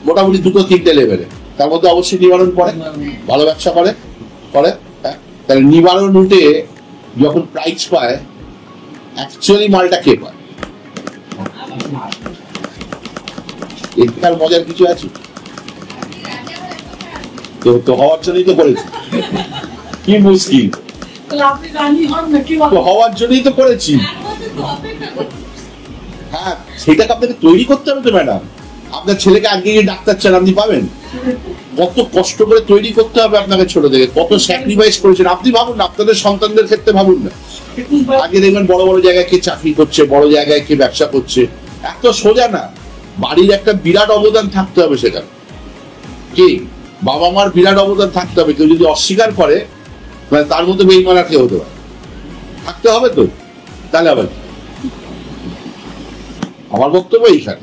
মোটামুটি 2-3টে লেভেলে, তার মধ্যে অবশ্যই নিবারণ পড়ে, ভালো ব্যবসা করে, হ্যাঁ। তাহলে নিবারণ উঠে যখন প্রাইজ পায়, অ্যাকচুয়ালি মালটা কে পায়? এখানে মজার কিছু আছে তো হওয়ার জন্যই তো করেছি, কি মুশকিল, তো হওয়ার জন্যই তো করেছি, হ্যাঁ। সেটাকে আপনাকে তৈরি করতে হবে তো ম্যাডাম। আপনার ছেলেকে আগে গিয়ে ডাক্তার চান, আপনি পাবেন? কত কষ্ট করে তৈরি করতে হবে আপনাকে ছোট থেকে, কত স্যাক্রিফাইস করেছেন আপনি ভাবুন না, আপনাদের সন্তানদের ক্ষেত্রে ভাবুন না। আগে দেখবেন বড় বড় জায়গায় কে চাকরি করছে, বড় জায়গায় কে ব্যবসা করছে, এত সোজা না, বাড়ির একটা বিরাট অবদান থাকতে হবে সেখানে, কি বাবা মার বিরাট অবদান থাকতে হবে। কেউ যদি অস্বীকার করে মানে তার মধ্যে বেইমান আর কেউ হতে পারে, থাকতে হবে তো, তাহলে আবার আমার বক্তব্য এইখানে।